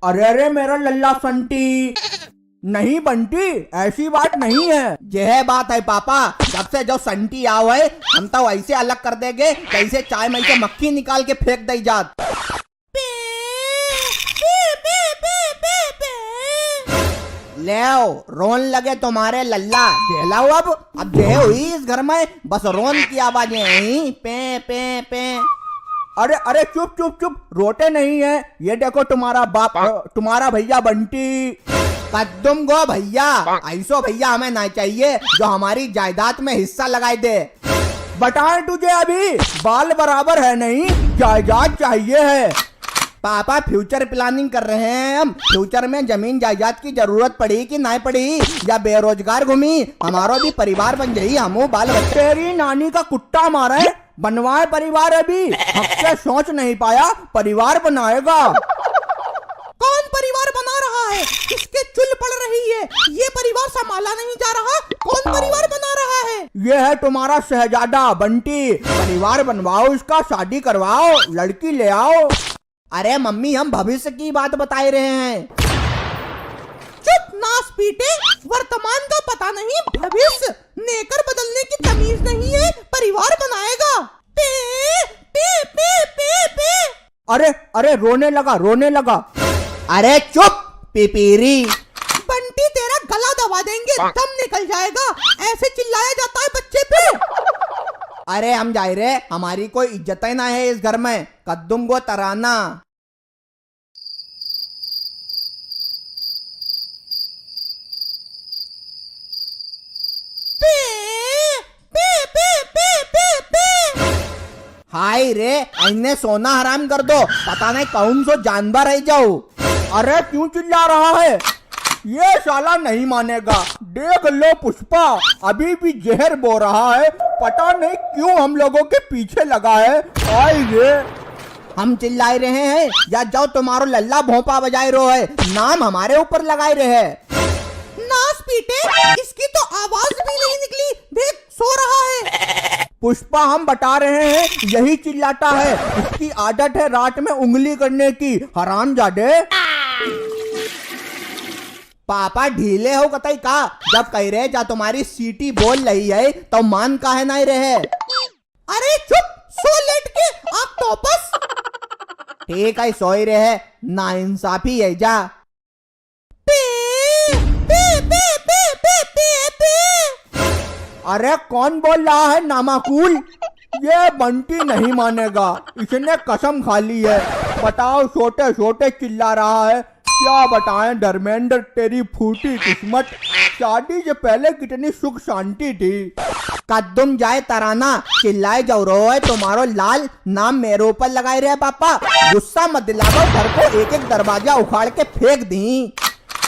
अरे अरे मेरा लल्ला संटी, नहीं बंटी, ऐसी बात नहीं है। यह बात है पापा, जब से जो संटी आओ है हम तो ऐसे अलग कर देंगे कैसे चाय में से मक्खी निकाल के फेंक दई जात। ले रोन लगे तुम्हारे लल्ला, झेलाओ अब जे हुई इस घर में बस रोन की आवाजें आई, पे पे पे। अरे अरे चुप चुप चुप, रोते नहीं है, ये देखो तुम्हारा बाप, तुम्हारा भैया बंटी। कद्दुम गो भैया, ऐसो भैया हमें ना चाहिए जो हमारी जायदाद में हिस्सा लगाए दे। बताएं तुझे अभी बाल बराबर है नहीं, जायदाद चाहिए है। पापा फ्यूचर प्लानिंग कर रहे हैं हम, फ्यूचर में जमीन जायदाद की जरूरत पड़ी कि नहीं पड़ी, या बेरोजगार घूमी हमारो भी परिवार बन जाई, हमो बाल बच्चे। तेरी नानी का कुत्ता मारे, बनवाए परिवार, अभी हमसे सोच नहीं पाया परिवार बनाएगा। कौन परिवार बना रहा है? इसके चुल पड़ रही है, ये परिवार संभाला नहीं जा रहा, कौन परिवार बना रहा है? ये है तुम्हारा शहजादा बंटी, परिवार बनवाओ इसका, शादी करवाओ, लड़की ले आओ। अरे मम्मी हम भविष्य की बात बता रहे हैं। चुप नास पीटे, वर्तमान का पता नहीं, भविष्य नेकर बदलने की तमीज नहीं है, परिवार बनाएगा। पे पे पे पे पे। अरे अरे रोने लगा। अरे चुप पिपीरी। बंटी तेरा गला दबा देंगे, दम निकल जाएगा, ऐसे चिल्लाया जाता है बच्चे पे। अरे हम जाए रे, हमारी कोई इज्जत ही ना है इस घर में, कद्दुम गो तराना। हाय रे, इन्हें सोना हराम कर दो, पता नहीं कौन सो जानवर है जाओ। अरे क्यों चिल्ला रहा है, ये साला नहीं मानेगा। देख लो पुष्पा, अभी भी जहर बो रहा है, पता नहीं क्यों हम लोगों के पीछे लगा है। हाय रे, हम चिल्लाए रहे हैं या जाओ तुम्हारो लल्ला भोंपा बजाए रो है, नाम हमारे ऊपर लगाए रहे। नास पीटे, इसकी तो आवाज भी नहीं निकली, देख सो रहा है। पुष्पा हम बता रहे हैं, यही चिल्लाता है, इसकी आदत है रात में उंगली करने की, हरामजादे। पापा ढीले हो कतई का, जब कह रहे जा तुम्हारी सीटी बोल रही है तो मान काहे नहीं रहे। अरे चुप, सो लेट के आप टोपस। ठीक है सोई रहे, ना इंसाफी है जा। अरे कौन बोल रहा है नामाकूल, ये बंटी नहीं मानेगा, इसने कसम खा ली है। बताओ छोटे छोटे चिल्ला रहा है, क्या बताएं धर्मेंद्र, तेरी फूटी किस्मत, शादी से पहले कितनी सुख शांति थी। कद्दुम जाए तराना, चिल्लाए जाओ रो है, तुम्हारो लाल नाम मेरे ऊपर लगाए रहे। पापा गुस्सा मत दिलाओ, घर को एक एक दरवाजा उखाड़ के फेंक दी।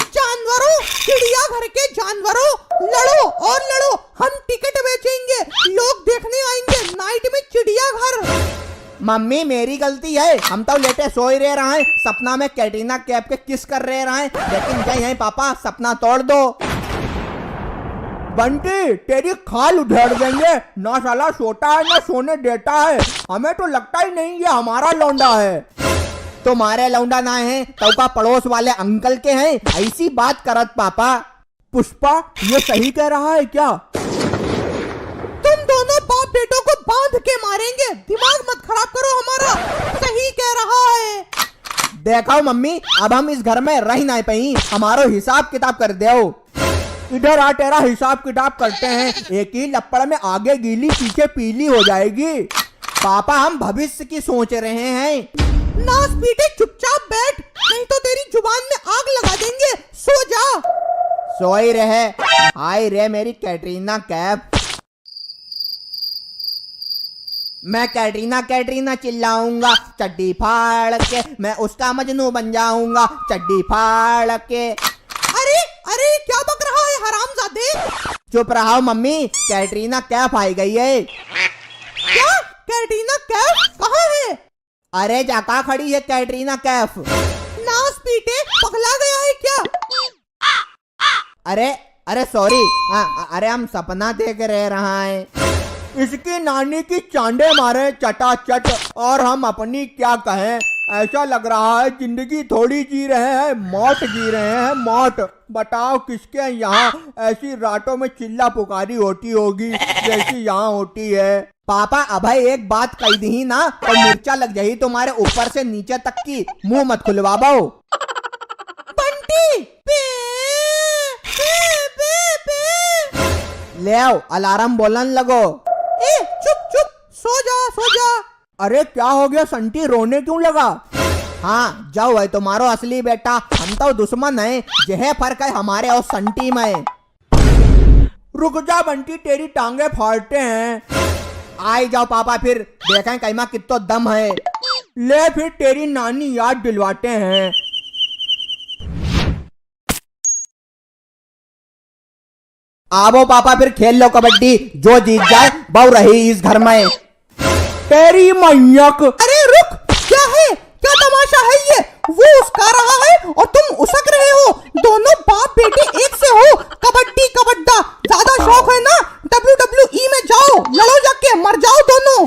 जानवरों, चिड़ियाघर के जानवरों, लड़ो और लड़ो, हम टिकट बेचेंगे, लोग देखने आएंगे नाइट में चिड़ियाघर। मम्मी मेरी गलती है, हम तो लेटे सोए रहे हैं, सपना में कैटरीना कैफ के किस कर रहे हैं, लेकिन क्या है पापा, सपना तोड़ दो। बंटी तेरी खाल उधेड़ देंगे, ना साला सोता है ना सोने देता है, हमें तो लगता ही नहीं ये हमारा लौंडा है। तुम्हारे लौंडा ना है तो का पड़ोस वाले अंकल के हैं, ऐसी बात करत पापा। पुष्पा ये सही कह रहा है क्या? तुम दोनों बाप बेटों को बांध के मारेंगे, दिमाग मत खराब करो हमारा, सही कह रहा है। देखो मम्मी, अब हम इस घर में रह नहीं पाई, हमारो हिसाब किताब कर दो। इधर आ, तेरा हिसाब किताब करते हैं, एक ही लपड़ में आगे गीली पीछे पीली हो जाएगी। पापा हम भविष्य की सोच रहे हैं। नास पीटे चुपचाप बैठ, नहीं तो तेरी जुबान में आग लगा देंगे, सो जा। सोई रहे। हाय रे मेरी कैटरीना कैफ, मैं कैटरीना चिल्लाऊंगा, चड्डी फाड़ के मैं उसका मजनू बन जाऊंगा, चड्डी फाड़ के। अरे अरे क्या बक रहा है हरामजादे? चुप रहो मम्मी, कैटरीना कैफ आई गई है। क्या कैटरीना कैफ कहाँ है? अरे जाका खड़ी है कैटरीना कैफ। नास पीटे पगला गया है क्या? अरे अरे सॉरी, अरे हम सपना देख रहे रहा है। इसकी नानी की चांडे मारे चटाचट, और हम अपनी क्या कहें, ऐसा लग रहा है जिंदगी थोड़ी जी रहे हैं, मौत जी रहे हैं, मौत। बताओ किसके यहाँ ऐसी रातों में चिल्ला पुकारी होती होगी जैसी यहाँ होती है। पापा अभय एक बात कह दी ना तो मिर्चा लग जाही तुम्हारे ऊपर से नीचे तक की। मुंह मत खुलवा बाओ। बंटी पे, पे, पे, पे। ले आओ अलार्म बोलन लगो। ए चुप चुप, सो जा सो जा। अरे क्या हो गया संटी, रोने क्यों लगा? हाँ जाओ है तुम्हारो असली बेटा, हम तो दुश्मन है। यह फर्क है हमारे और संटी में। रुक जा बंटी, तेरी टांगे फाड़ते हैं। आई जाओ पापा, फिर देखें कहीं कितना दम है। ले फिर तेरी नानी याद दिलवाते हैं। आवो पापा फिर खेल लो कबड्डी, जो जीत जाए बहु रही इस घर में। तेरी मैयक। अरे रुक, क्या है, क्या तमाशा है ये? वो उसका रहा है और तुम उसक रहे हो। दोनों बाप बेटे एक से हो। कबड्डी कबड्डा ज्यादा शौक है ना? WWE में जाओ, लड़ो जाके, मर जाओ दोनों।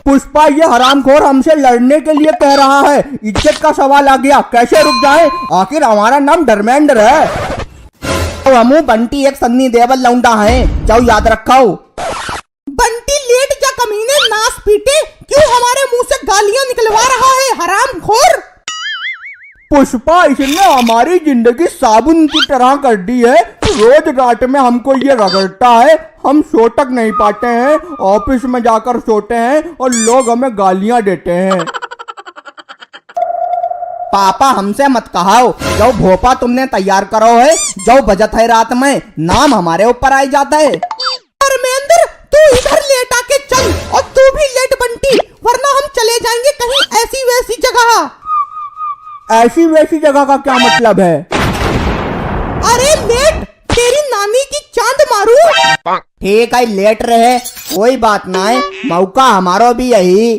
पुष्पा ये हरामखोर हमसे लड़ने के लिए कह रहा है, इज्जत का सवाल आ गया, कैसे रुक जाए? आखिर हमारा नाम धर्मेंद्र है। तो हमू बंटी एक सन्नी देवल लौंडा है, जाओ याद रखो। बंटी लेट जा कमीने, नास पीटे, क्यों हमारे मुंह से गालियां निकलवा रहा है हरामखोर? पुष्पा इसने हमारी जिंदगी साबुन की तरह कर दी है। रोज रात में हमको ये रगड़ता है, हम सो तक नहीं पाते हैं, ऑफिस में जाकर सोते हैं और लोग हमें गालियां देते हैं। पापा हमसे मत कहाओ, जो भोपा तुमने तैयार करो है, जो बजट है रात में, नाम हमारे ऊपर आ जाता है। धर्मेंद्र तू इधर लेट आके चल, और तू भी लेट बंटी, वरना हम चले जाएंगे कहीं ऐसी वैसी जगह। ऐसी वैसी जगह का क्या मतलब है? अरे लेट, तेरी नानी की चांद मारू। ठीक है लेट रहे, कोई बात ना है, मौका हमारो भी यही।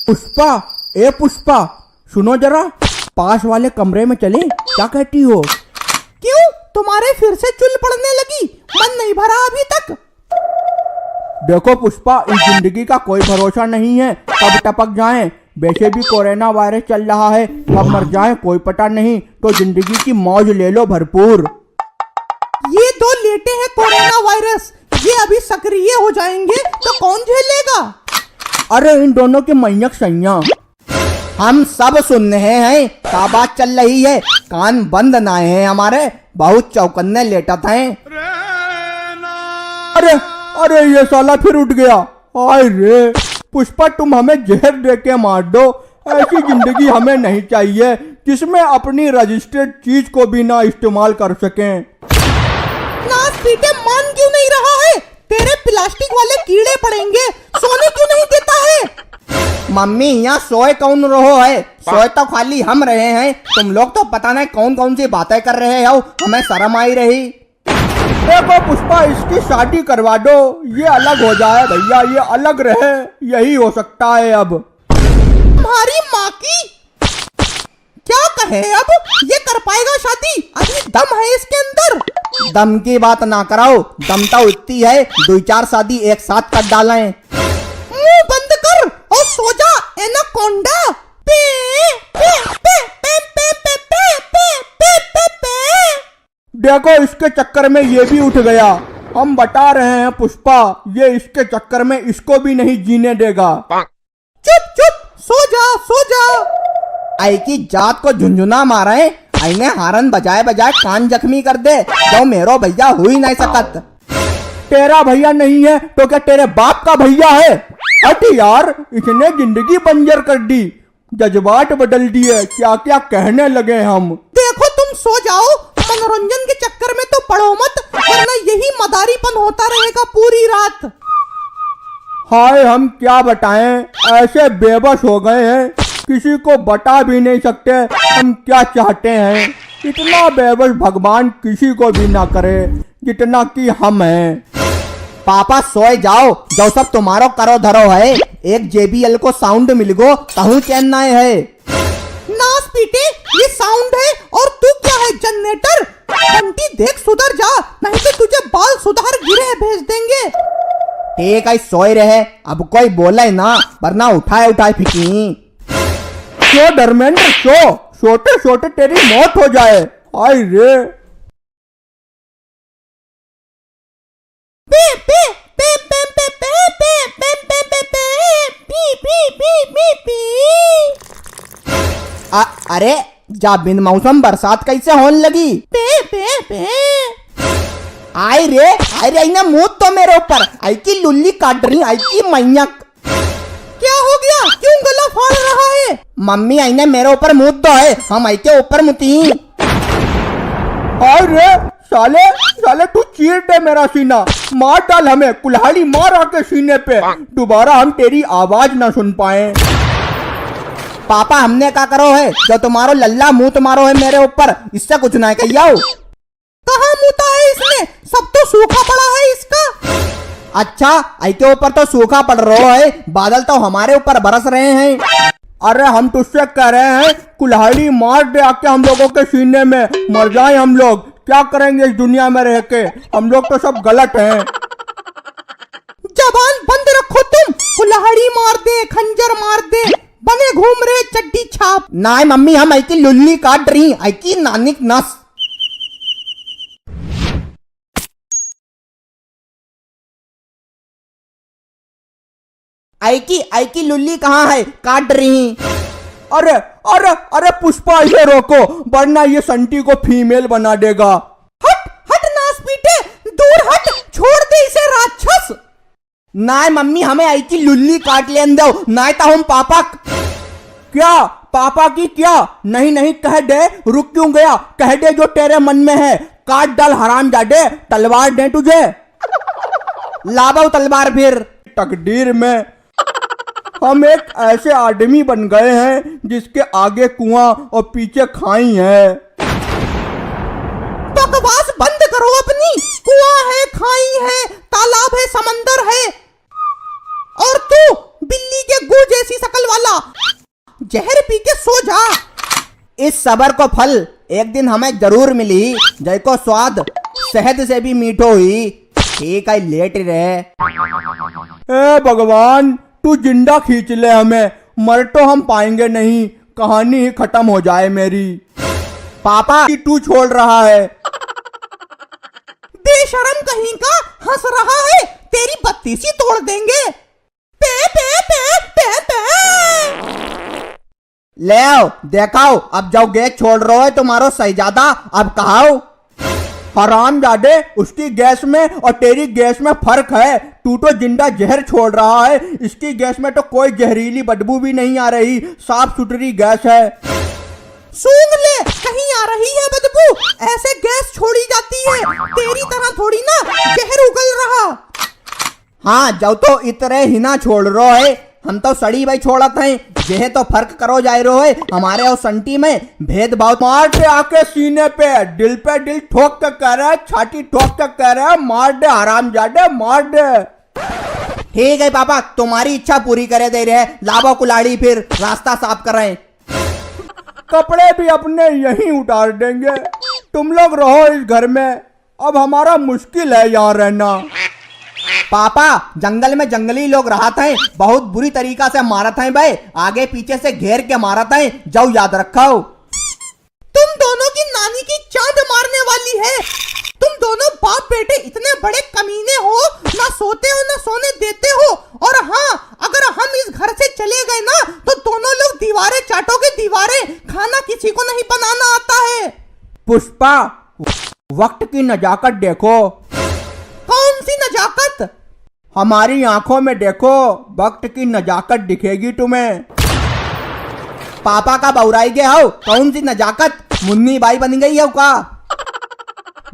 पुष्पा, ए पुष्पा सुनो जरा, पास वाले कमरे में चले, क्या कहती हो? क्यों, तुम्हारे फिर से चुल पड़ने लगी? मन नहीं भरा अभी तक? देखो पुष्पा, इस जिंदगी का कोई भरोसा नहीं है, कब टपक जाएं। वैसे भी कोरोना वायरस चल रहा है, कब मर जाएं कोई पता नहीं, तो जिंदगी की मौज ले लो भरपूर। ये दो लेटे हैं कोरोना वायरस, ये अभी सक्रिय हो जाएंगे तो कौन झेलेगा? अरे इन दोनों के मैयक सैया, हम सब सुन रहे हैं, क्या बात चल रही है, कान बंद ना है हमारे, बहुत चौकन्ने लेटत हैं। अरे अरे ये साला फिर उठ गया। हाय रे पुष्पा, तुम हमें जहर दे के मार दो, ऐसी जिंदगी हमें नहीं चाहिए जिसमें अपनी रजिस्टर्ड चीज को भी ना इस्तेमाल कर सकें। नास पीटे मान क्यों नहीं रहा है? तेरे प्लास्टिक वाले कीड़े पड़ेंगे, सोने क्यों नहीं देता है? मम्मी यहाँ सोए कौन रहो है, सोए तो खाली हम रहे हैं, तुम लोग तो पता नहीं कौन कौन सी बातें कर रहे हो, हमें शर्म आई रही। देखो पुष्पा, इसकी शादी करवा दो, ये अलग हो जाए भैया, ये अलग रहे, यही हो सकता है अब। तुम्हारी माँ की क्या कहे अब, ये कर पाएगा शादी? अभी दम है इसके अंदर। दम की बात ना कराओ, दम तो इतनी है, 2-4 शादी एक साथ कर डालें। मुंह बंद कर और सो जा एनाकोंडा। पे पे पे पे पे पे पे पे पे पे पे। देखो इसके चक्कर में ये भी उठ गया, हम बता रहे हैं पुष्पा, ये इसके चक्कर में इसको भी नहीं जीने देगा। चुप चुप, सो जा सो जा। आई की जात को झुंझुना मारे, आईने हारन बजाए बजाए कान जख्मी कर दे, तो मेरो भैया हो ही नहीं सकत। तेरा भैया नहीं है तो क्या तेरे बाप का भैया है? हट यार, इसने जिंदगी बंजर कर दी, जज्बात बदल दिए, क्या क्या कहने लगे हम। देखो तुम सो जाओ, मनोरंजन के चक्कर में तो पढ़ो मत, वरना यही मदारीपन होता रहेगा पूरी रात। हाय हम क्या बताएं, ऐसे बेबस हो गए हैं, किसी को बता भी नहीं सकते हम क्या चाहते हैं। इतना बेबस भगवान किसी को भी ना करे जितना कि हम हैं। पापा सोए जाओ, जो सब तुम्हारो करो धरो है, एक JBL को साउंड मिल गो तहु चैन ना है। नास पीटे, ये साउंड है और तू क्या है, जनरेटर? बंटी देख सुधर जा, नहीं तो तुझे बाल सुधार गिरे भेज देंगे। ठीक है सोए रहे, अब कोई बोले ना वरना उठाए उठाए फेंकी। सो धर्मेंद्र सो, सोते सोते तेरी मौत हो जाए। हाय रे। पे पे पे पे पे पे पे पे पे पे पे P P P P P. अरे जा बिन मौसम बरसात कैसे होने लगी? पे पे पे। आई रे इन्हें मुंह तो मेरे ऊपर आई की लुल्ली काट रही, आई की मैयक। क्या हो गया, क्यों गला फाड़ रहा है? मम्मी आई ने मेरे ऊपर मुंह तो है, हम आई के ऊपर मुती। हाय रे साले साले तू चीर दे मेरा सीना, मार डाल हमें, कुल्हाड़ी मार आके सीने पे, दोबारा हम तेरी आवाज ना सुन पाए। पापा हमने क्या करो है, जो तुम्हारो लल्ला मुंह तुम्हारो है मेरे ऊपर, इससे कुछ ना कहियो। कहाँ मुता है इसने, सब तो सूखा पड़ा है इसका। अच्छा आई के ऊपर तो सूखा पड़ रहा है, बादल तो हमारे ऊपर बरस रहे हैं। अरे हम तुझसे कह रहे हैं कुल्हाड़ी मार दे आके हम लोगों के सीने में, मर जाए हम लोग, क्या करेंगे इस दुनिया में रह के, हम लोग तो सब गलत हैं। जबान बंद रखो तुम, कुल्हाड़ी मार दे खंजर मार दे, बने घूम रहे चड्डी छाप। ना मम्मी हम आई की लुल्ली काट रही, आई की नानिक नस। आई की लुल्ली कहाँ है, काट रही। अरे अरे अरे पुष्पा ये रोको, वरना ये संटी को फीमेल बना देगा। हट हट नास पीटे, दूर हट, छोड़ दे इसे राक्षस। ना मम्मी हमें आई की लुल्ली काट ले दो, ना तो हम पापा। क्या पापा की क्या? नहीं नहीं कह दे, रुक क्यों गया, कह दे जो तेरे मन में है, काट डाल हरामजादे, तलवार दे तुझे। लाबो तलवार फिर। तकदीर में हम एक ऐसे आदमी बन गए हैं जिसके आगे कुआं और पीछे खाई है। बकवास बंद करो अपनी, कुआं है खाई है तालाब है समंदर है, और तू बिल्ली के गू जैसी शकल वाला, जहर पी के सो जा। इस सबर को फल एक दिन हमें जरूर मिली, जय को स्वाद शहद से भी मीठो हुई। ठीक है लेट रहे। ए भगवान तू जिंदा खींच ले हमें, मर तो हम पाएंगे नहीं, कहानी ही खत्म हो जाए मेरी। पापा कि तू छोड़ रहा है। बेशरम कहीं का हंस रहा है, तेरी बत्तीसी तोड़ देंगे। पे पे पे पे पे। ले आओ देखाओ, अब जाओ गैस छोड़ रहे हो तुम्हारो सहीजादा, अब कहाओ। हरामजादे उसकी गैस में और तेरी गैस में फर्क है, तू तो जिंदा जहर छोड़ रहा है, इसकी गैस में तो कोई जहरीली बदबू भी नहीं आ रही, साफ सुथरी गैस है। सूंघ ले, कहीं आ रही है बदबू, ऐसे गैस छोड़ी जाती है, तेरी तरह थोड़ी ना जहर उगल रहा। हाँ जाओ तो इतने ही ना छोड़ रहे है, हम तो सड़ी भाई छोड़त हैं, यह तो फर्क करो जाए रो है हमारे और संटी में भेदभाव। मार दे आके सीने पे दिल ठोक के कह रहा है, छाती ठोक के कह रहा है, मार दे हरामजादे मार दे। ठीक है पापा तुम्हारी इच्छा पूरी करे दे रहे, लाभो कुल्हाड़ी फिर रास्ता साफ कराएं। कपड़े भी अपने यहीं उतार देंगे, तुम लोग रहो इस घर में, अब हमारा मुश्किल है यहाँ रहना। पापा जंगल में जंगली लोग रहा थे, बहुत बुरी तरीका से मारा था भाई, आगे पीछे से घेर के मारा था, जाओ याद रखो। तुम दोनों की नानी की चांद मारने वाली है, तुम दोनों बाप बेटे इतने बड़े कमीने हो, ना सोते हो ना सोने देते हो, और हाँ अगर हम इस घर से चले गए ना तो दोनों लोग दीवारें चाटोगे दीवारें, खाना किसी को नहीं बनाना आता है। पुष्पा वक्त की नजाकत देखो। कौन सी नजाकत? हमारी आंखों में देखो, वक्त की नजाकत दिखेगी तुम्हें। पापा का बौराई गए हो, कौन सी नजाकत, मुन्नी बाई बन गई हो का?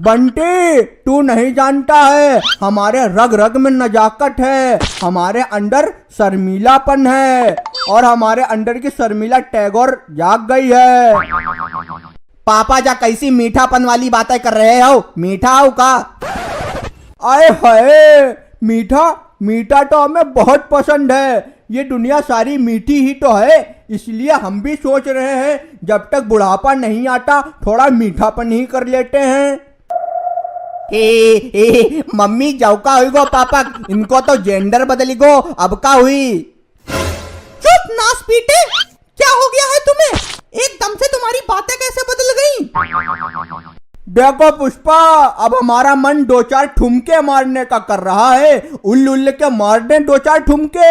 बंटी तू नहीं जानता है, हमारे रग रग में नजाकत है, हमारे अंदर शर्मीलापन है, और हमारे अंदर की शर्मीला टैगोर जाग गई है। पापा जा कैसी मीठापन वाली बातें कर रहे हो, मीठा हो का? आए हाय मीठा, मीठा तो हमें बहुत पसंद है, ये दुनिया सारी मीठी ही तो है, इसलिए हम भी सोच रहे हैं जब तक बुढ़ापा नहीं आता थोड़ा मीठापन ही कर लेते हैं। मम्मी जाऊ का हुई गो पापा, इनको तो जेंडर बदली गो, अब का हुई। चुप नास पीटे, क्या हो गया है तुम्हें? एकदम से तुम्हारी बातें कैसे बदल गई? देखो पुष्पा, अब हमारा मन दो चार ठुमके मारने का कर रहा है, उल्लू उल्लू के मारने दो चार ठुमके।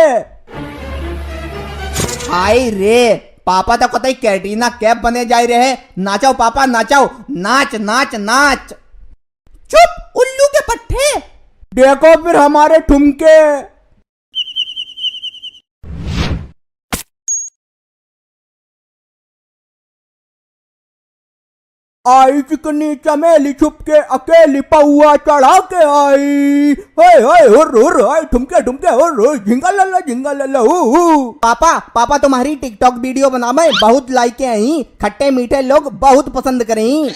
हाय रे, पापा तो कतई कैटरीना कैफ बने जा रहे हैं। नाचो पापा नाचो, नाच नाच नाच। चुप उल्लू के पट्टे। देखो फिर हमारे ठुमके। आई चिकनी चमेली छुपके अकेली पौआ चढ़ा के आई, हाय हाय हुर हुर, हाय ठुमके ठुमके हुर हुर, झिंगा लल्ला हु। पापा तुम्हारी टिकटॉक वीडियो बना में बहुत लाइकें आई, खट्टे मीठे लोग बहुत पसंद करें।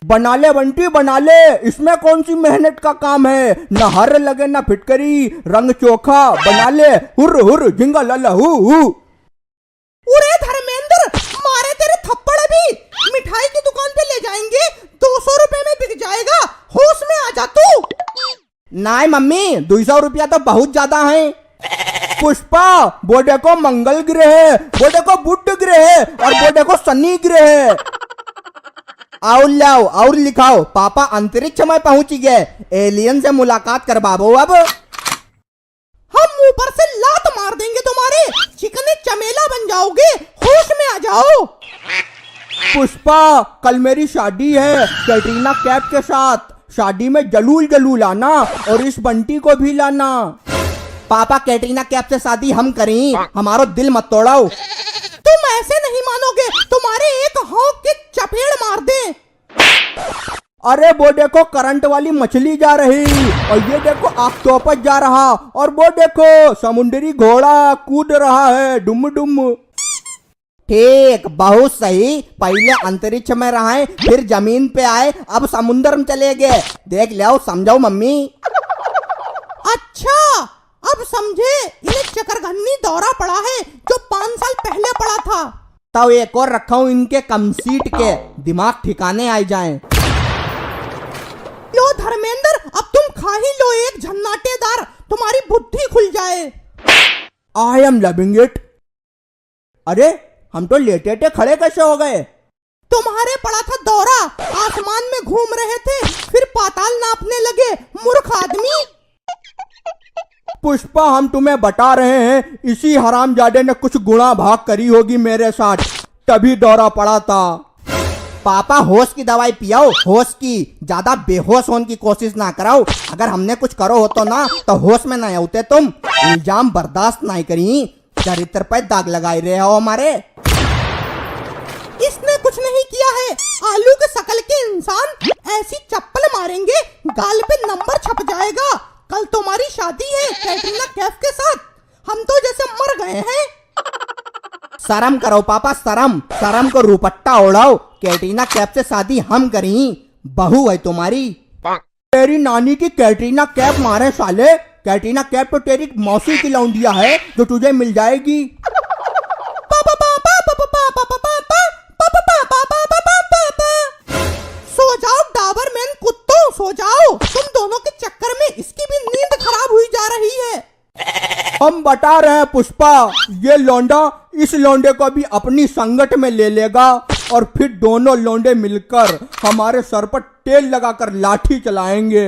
बना ले बंटी बना ले, इसमें कौन सी मेहनत का काम है, न हर लगे न फिटकरी, रंग चोखा, बना ले हुर हुर, झिंगा लल्ला हु। उरे धर्मेंद्र, मारे तेरे थप्पड़ अभी। मिठाई की दुकान पे ले जाएंगे, 200 रुपए में बिक जाएगा, होश में आ जा तू। नहीं मम्मी, 200 रुपया तो बहुत ज्यादा है। पुष्पा, वो देखो मंगल ग्रह है, वो देखो बुध ग्रह है, और वो देखो शनि ग्रह है। और लाओ और लिखाओ, पापा अंतरिक्ष में पहुंच गए, एलियन से मुलाकात करवाओ अब। हम ऊपर से लात मार देंगे तुम्हारे, चिकने चमेला बन जाओगे, होश में आ जाओ। पुष्पा, कल मेरी शादी है कैटरीना कैफ के साथ, शादी में जलूल जलूल आना और इस बंटी को भी लाना। पापा कैटरीना कैफ से शादी हम करें, हमारो दिल मत तोड़ाओ। तुम ऐसे नहीं मानोगे, तुम्हारे एक हॉक के चपेड़ मार दे। अरे वो देखो करंट वाली मछली जा रही, और ये देखो ऑक्टोपस जा रहा, और वो देखो समुद्री घोड़ा कूद रहा है डुम डुम। ठीक, बहुत सही। पहले अंतरिक्ष में रहे, फिर जमीन पे आए, अब समुद्र में चले गए। देख लिया, समझाओ मम्मी। अच्छा, अब समझे, इन्हें चकरघन्नी दौरा पड़ा है जो 5 साल पहले पड़ा था। तो एक और रखा हूं इनके कमसीट के, दिमाग ठिकाने आ जाएं। लो धर्मेंद्र, अब तुम खा ही लो एक झन्नाटेदार, तुम्हारी बुद्धि खुल जाए। I am loving it. अरे हम तो लेटे खड़े कैसे हो गए? तुम्हारे पड़ा था दौरा, आसमान में घूम रहे थे, फिर पाताल नापने लगे, मूर्ख आदमी। पुष्पा, हम तुम्हें बता रहे हैं, इसी हरामजादे ने कुछ गुणा भाग करी होगी मेरे साथ, तभी दौरा पड़ा था। पापा होश की दवाई पियाओ, होश की, ज्यादा बेहोश होने की कोशिश ना कराओ। अगर हमने कुछ करो हो तो ना, तो होश में ना होते तुम। इल्जाम बर्दाश्त नहीं करी, चरित्र पर दाग लगाए रहे हो हमारे। इसने कुछ नहीं किया है, आलू के शकल के इंसान, ऐसी चप्पल मारेंगे गाल पे नंबर छप जाएगा। कल तुम्हारी शादी है कैटरीना कैफ के साथ, हम तो जैसे मर गए हैं। शर्म करो पापा, शर्म को रुपट्टा ओढ़ाओ। कैटरीना कैफ से शादी हम करी, बहू है तुम्हारी। तेरी नानी की कैटरीना कैफ मारे साले, कैटरीना कैफ तो तेरी मौसी की लौंडिया है जो तुझे मिल जाएगी। सो जाओ डाबरमैन कुत्तों, सो जाओ। तुम दोनों के चक्कर में इसकी भी नींद खराब हुई जा रही है। हम बता रहे हैं पुष्पा, ये लौंडा इस लौंडे को भी अपनी संगत में ले लेगा, और फिर दोनों लौंडे मिलकर हमारे सर पर तेल लगाकर लाठी चलाएंगे।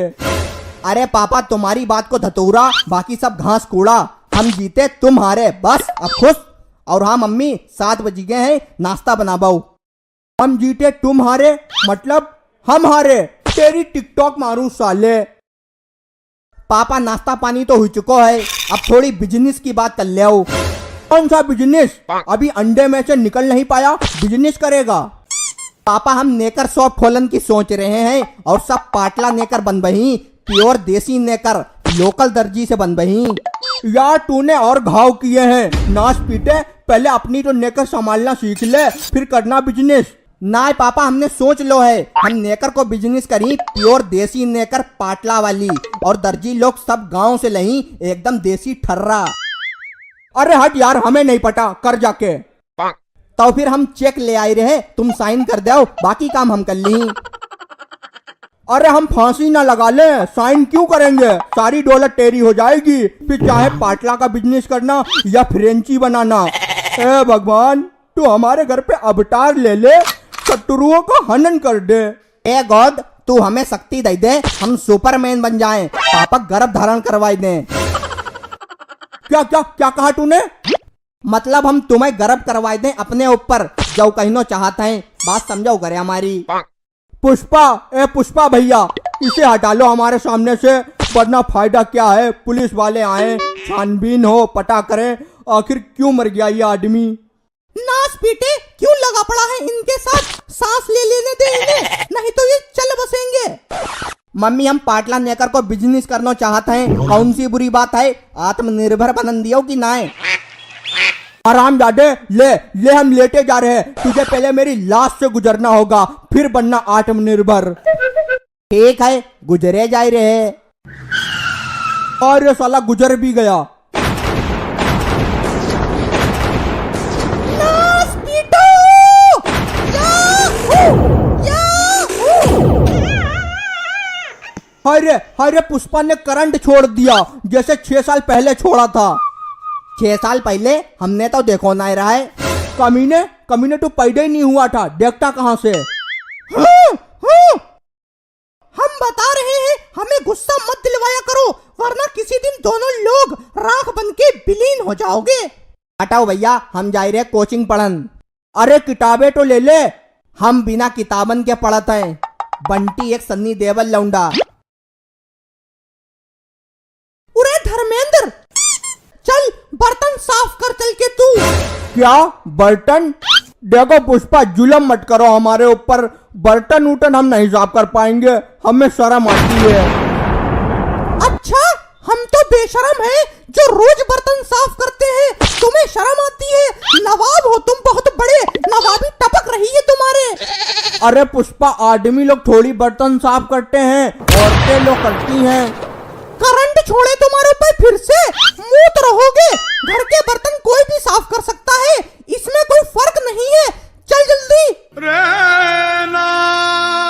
अरे पापा, तुम्हारी बात को धतूरा, बाकी सब घास कूड़ा। हम जीते तुम हारे, बस अब खुश। और हाँ मम्मी, 7 बज गए हैं, नाश्ता बना बाऊ। हम जीते तुम हारे मतलब हम हारे, तेरी टिकटॉक मारूं साले। पापा नाश्ता पानी तो हो चुका है, अब थोड़ी बिजनेस की बात कर ले। कौन सा बिजनेस? अभी अंडे में से निकल नहीं पाया, बिजनेस करेगा? पापा हम नेकर शॉप खोलन की सोच रहे हैं, और सब पाटला नेकर बन बही, प्योर देसी नेकर, लोकल दर्जी से बन बही। यार तूने और घाव किए हैं, नाश पीटे, पहले अपनी तो नेकर संभालना सीख ले, फिर करना बिजनेस। ना पापा, हमने सोच लो है, हम नेकर को बिजनेस करी, प्योर देसी नेकर पाटला वाली, और दर्जी लोग सब गांव से लही, एकदम देसी ठर्रा। अरे हट यार, हमें नहीं पता, कर जाके। तो फिर हम चेक ले आए रहे, तुम साइन कर दो, बाकी काम हम कर ली। अरे हम फांसी ना लगा ले, साइन क्यों करेंगे? सारी दौलत तेरी हो जाएगी, फिर चाहे पाटला का बिजनेस करना या फ्रेंची बनाना। ए भगवान, तू हमारे घर पे अवतार ले ले, शत्रुओं को हनन कर दे। ए गॉड, तू हमें शक्ति दे दे, हम सुपरमैन बन जाएं, पापा गर्भ धारण करवाई दें। क्या क्या क्या कहा तूने? मतलब हम तुम्हें गर्भ करवाई दें अपने ऊपर, जो कहना चाहते हैं, बात समझो करे हमारी। पुष्पा, ए पुष्पा भैया, इसे हटा लो हमारे सामने से, वरना फायदा क्या है? पुलिस वाले आए, छानबीन हो, पता करें आखिर क्यों मर गया ये आदमी। नास पीटे, क्यों लगा पड़ा है इनके साथ? सांस ले लेने दे इन्हें, नहीं तो ये चल बसेंगे। मम्मी, हम पाटला नेकर को बिजनेस करना चाहते हैं, कौन सी बुरी बात है? आत्मनिर्भर बन दियो कि ना? आराम जादे, ले हम लेटे जा रहे हैं, तुझे पहले मेरी लाश से गुजरना होगा, फिर बनना आत्मनिर्भर। ठीक है, गुजरे जा रहे। और ये साला गुजर भी गया। नास पीटो! हाय रे, पुष्पा ने करंट छोड़ दिया, जैसे 6 साल पहले छोड़ा था। 6 साल पहले हमने तो देखो ना रहा है। कमीने तो पैदा ही नहीं हुआ था, देखता कहां से? हम बता रहे हैं, हमें गुस्सा मत दिलवाया करो, वरना किसी दिन दोनों लोग राख बन के विलीन हो जाओगे। हटाओ भैया, हम जा रहे कोचिंग पढ़न। अरे किताबें तो ले ले। हम बिना किताबन के पढ़ते हैं। बंटी एक सन्नी देवल लौंडा। उरे धर्मेंद्र, चल बर्तन साफ कर चल के तू। क्या बर्तन? देखो पुष्पा, जुलम मत करो हमारे ऊपर, बर्तन उटन हम नहीं साफ कर पाएंगे, हमें शर्म आती है। अच्छा, हम तो बेशरम हैं जो रोज बर्तन साफ करते हैं, तुम्हें शर्म आती है? नवाब हो तुम, बहुत बड़े, नवाबी टपक रही है तुम्हारे। अरे पुष्पा, आदमी लोग थोड़ी बर्तन साफ करते हैं, औरतें लोग करती हैं। करंट छोड़े तुम्हारे ऊपर फिर से, मूत रहोगे। घर के बर्तन कोई भी साफ कर सकता है, इसमें कोई फर्क नहीं है। चल जल्दी।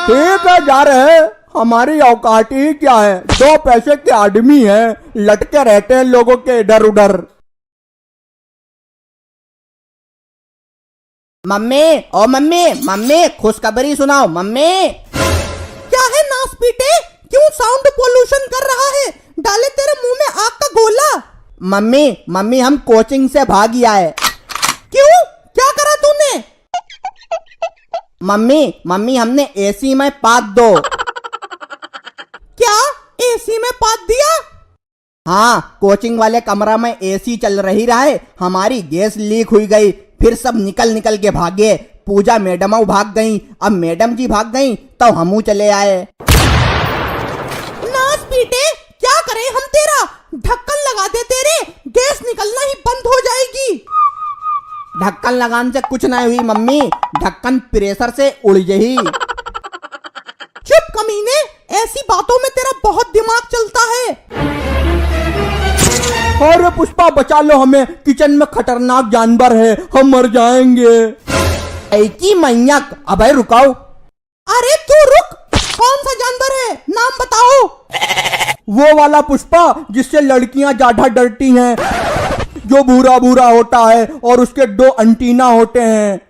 ठीक है, जा रहे हैं, हमारी औकात ही क्या है, 2 पैसे के आदमी हैं, लटके रहते हैं लोगों के इधर उधर। मम्मी, ओ मम्मी, मम्मी खुशखबरी सुनाओ मम्मी। क्या है नास पीटे, क्यों साउंड पोल्यूशन कर रहा है? डाले तेरे मुंह में आग का गोला। मम्मी हम कोचिंग से भाग आए। क्यों, क्या करा तूने? मम्मी हमने एसी में पाद दो। क्या एसी में पाद दिया? हाँ, कोचिंग वाले कमरा में एसी चल रही रहा है, हमारी गैस लीक हुई गई, फिर सब निकल के भागे। पूजा मैडम भाग गई, अब मैडम जी भाग गई तो हमू चले आए। नास पीटे, क्या करें हम तेरा? ढक्कन लगा दे तेरे, गैस निकलना ही बंद हो जाएगी। ढक्कन लगाने से कुछ नहीं हुई मम्मी, ढक्कन प्रेशर से उड़ गई। चुप कमीने, ऐसी बातों में तेरा बहुत दिमाग चलता है। अरे पुष्पा, बचा लो हमें, किचन में खतरनाक जानवर है, हम मर जाएंगे। ऐकी मैयक, अबे रुकाओ। अरे तू रुक, कौन सा जानवर है, नाम बताओ। वो वाला पुष्पा, जिससे लड़कियां ज्यादा डरती हैं, जो भूरा भूरा होता है और उसके 2 अंटीना होते हैं।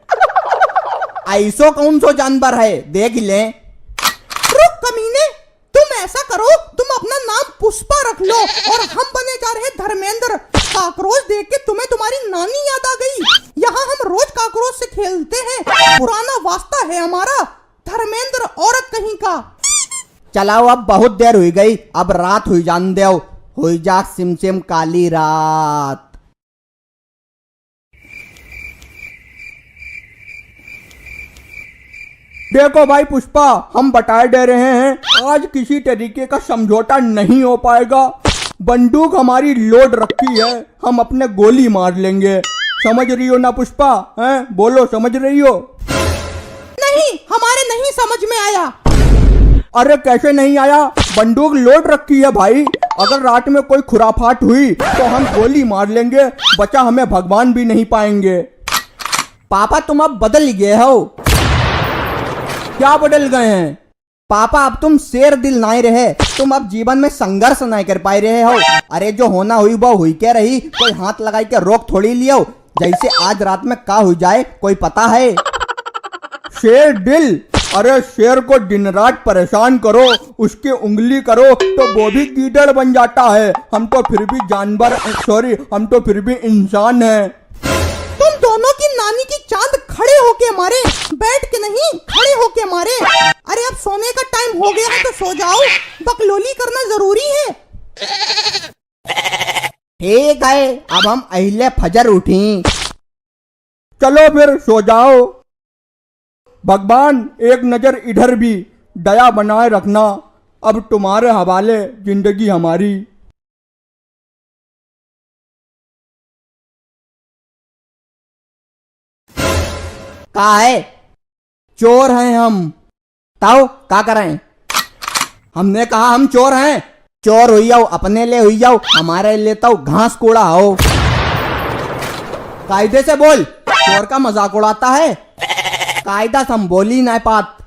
ऐसो कौन सो जानवर है, देख ले। रुक कमीने, तुम ऐसा करो, तुम अपना नाम पुष्पा रख लो और हम बने जा रहे धर्मेंद्र। काकरोच देख के तुम्हें तुम्हारी नानी याद आ गई। यहाँ हम रोज काकरोच से खेलते हैं, पुराना वास्ता है हमारा। धर्मेंद्र औरत कहीं का। चलाओ, अब बहुत देर हुई गई, अब रात हुई जान दो, हुई जा सिमसिम काली रात। देखो भाई पुष्पा, हम बताए दे रहे हैं, आज किसी तरीके का समझौता नहीं हो पाएगा। बंदूक हमारी लोड रखी है, हम अपने गोली मार लेंगे। समझ रही हो ना पुष्पा? हैं, बोलो, समझ रही हो? नहीं, हमारे नहीं समझ में आया। अरे कैसे नहीं आया? बंदूक लोड रखी है भाई, अगर रात में कोई खुराफाट हुई तो हम गोली मार लेंगे, बचा हमें भगवान भी नहीं पाएंगे। पापा तुम अब बदल गए हो। क्या बदल गए हैं? पापा अब तुम शेर दिल नहीं रहे, तुम अब जीवन में संघर्ष नहीं कर पाए रहे हो। अरे जो होना हुई वो हुई के रही, कोई हाथ लगाई के रोक थोड़ी लियो। जैसे आज रात में का हो जाए कोई पता है? शेर दिल? अरे शेर को दिन रात परेशान करो, उसकी उंगली करो तो वो भी गीदड़ बन जाता है। हम तो फिर भी जानवर, सॉरी, हम तो फिर भी इंसान हैं। तुम दोनों की नानी की चांद खड़े होके मारे, बैठ के नहीं खड़े होके मारे। अरे अब सोने का टाइम हो गया है तो सो जाओ, बकलोली करना जरूरी है। ठीक है, अब हम अहले फजर उठी। चलो फिर सो जाओ। भगवान एक नजर इधर भी दया बनाए रखना। अब तुम्हारे हवाले जिंदगी हमारी। का है? चोर हैं हम। ताओ का करें? हमने कहा हम चोर हैं। चोर हुई जाओ, अपने लिए हुई जाओ, हमारे लिए तो घास कूड़ा हो। कायदे से बोल, चोर का मजाक उड़ाता है। कायदा से हम बोली नहीं पात।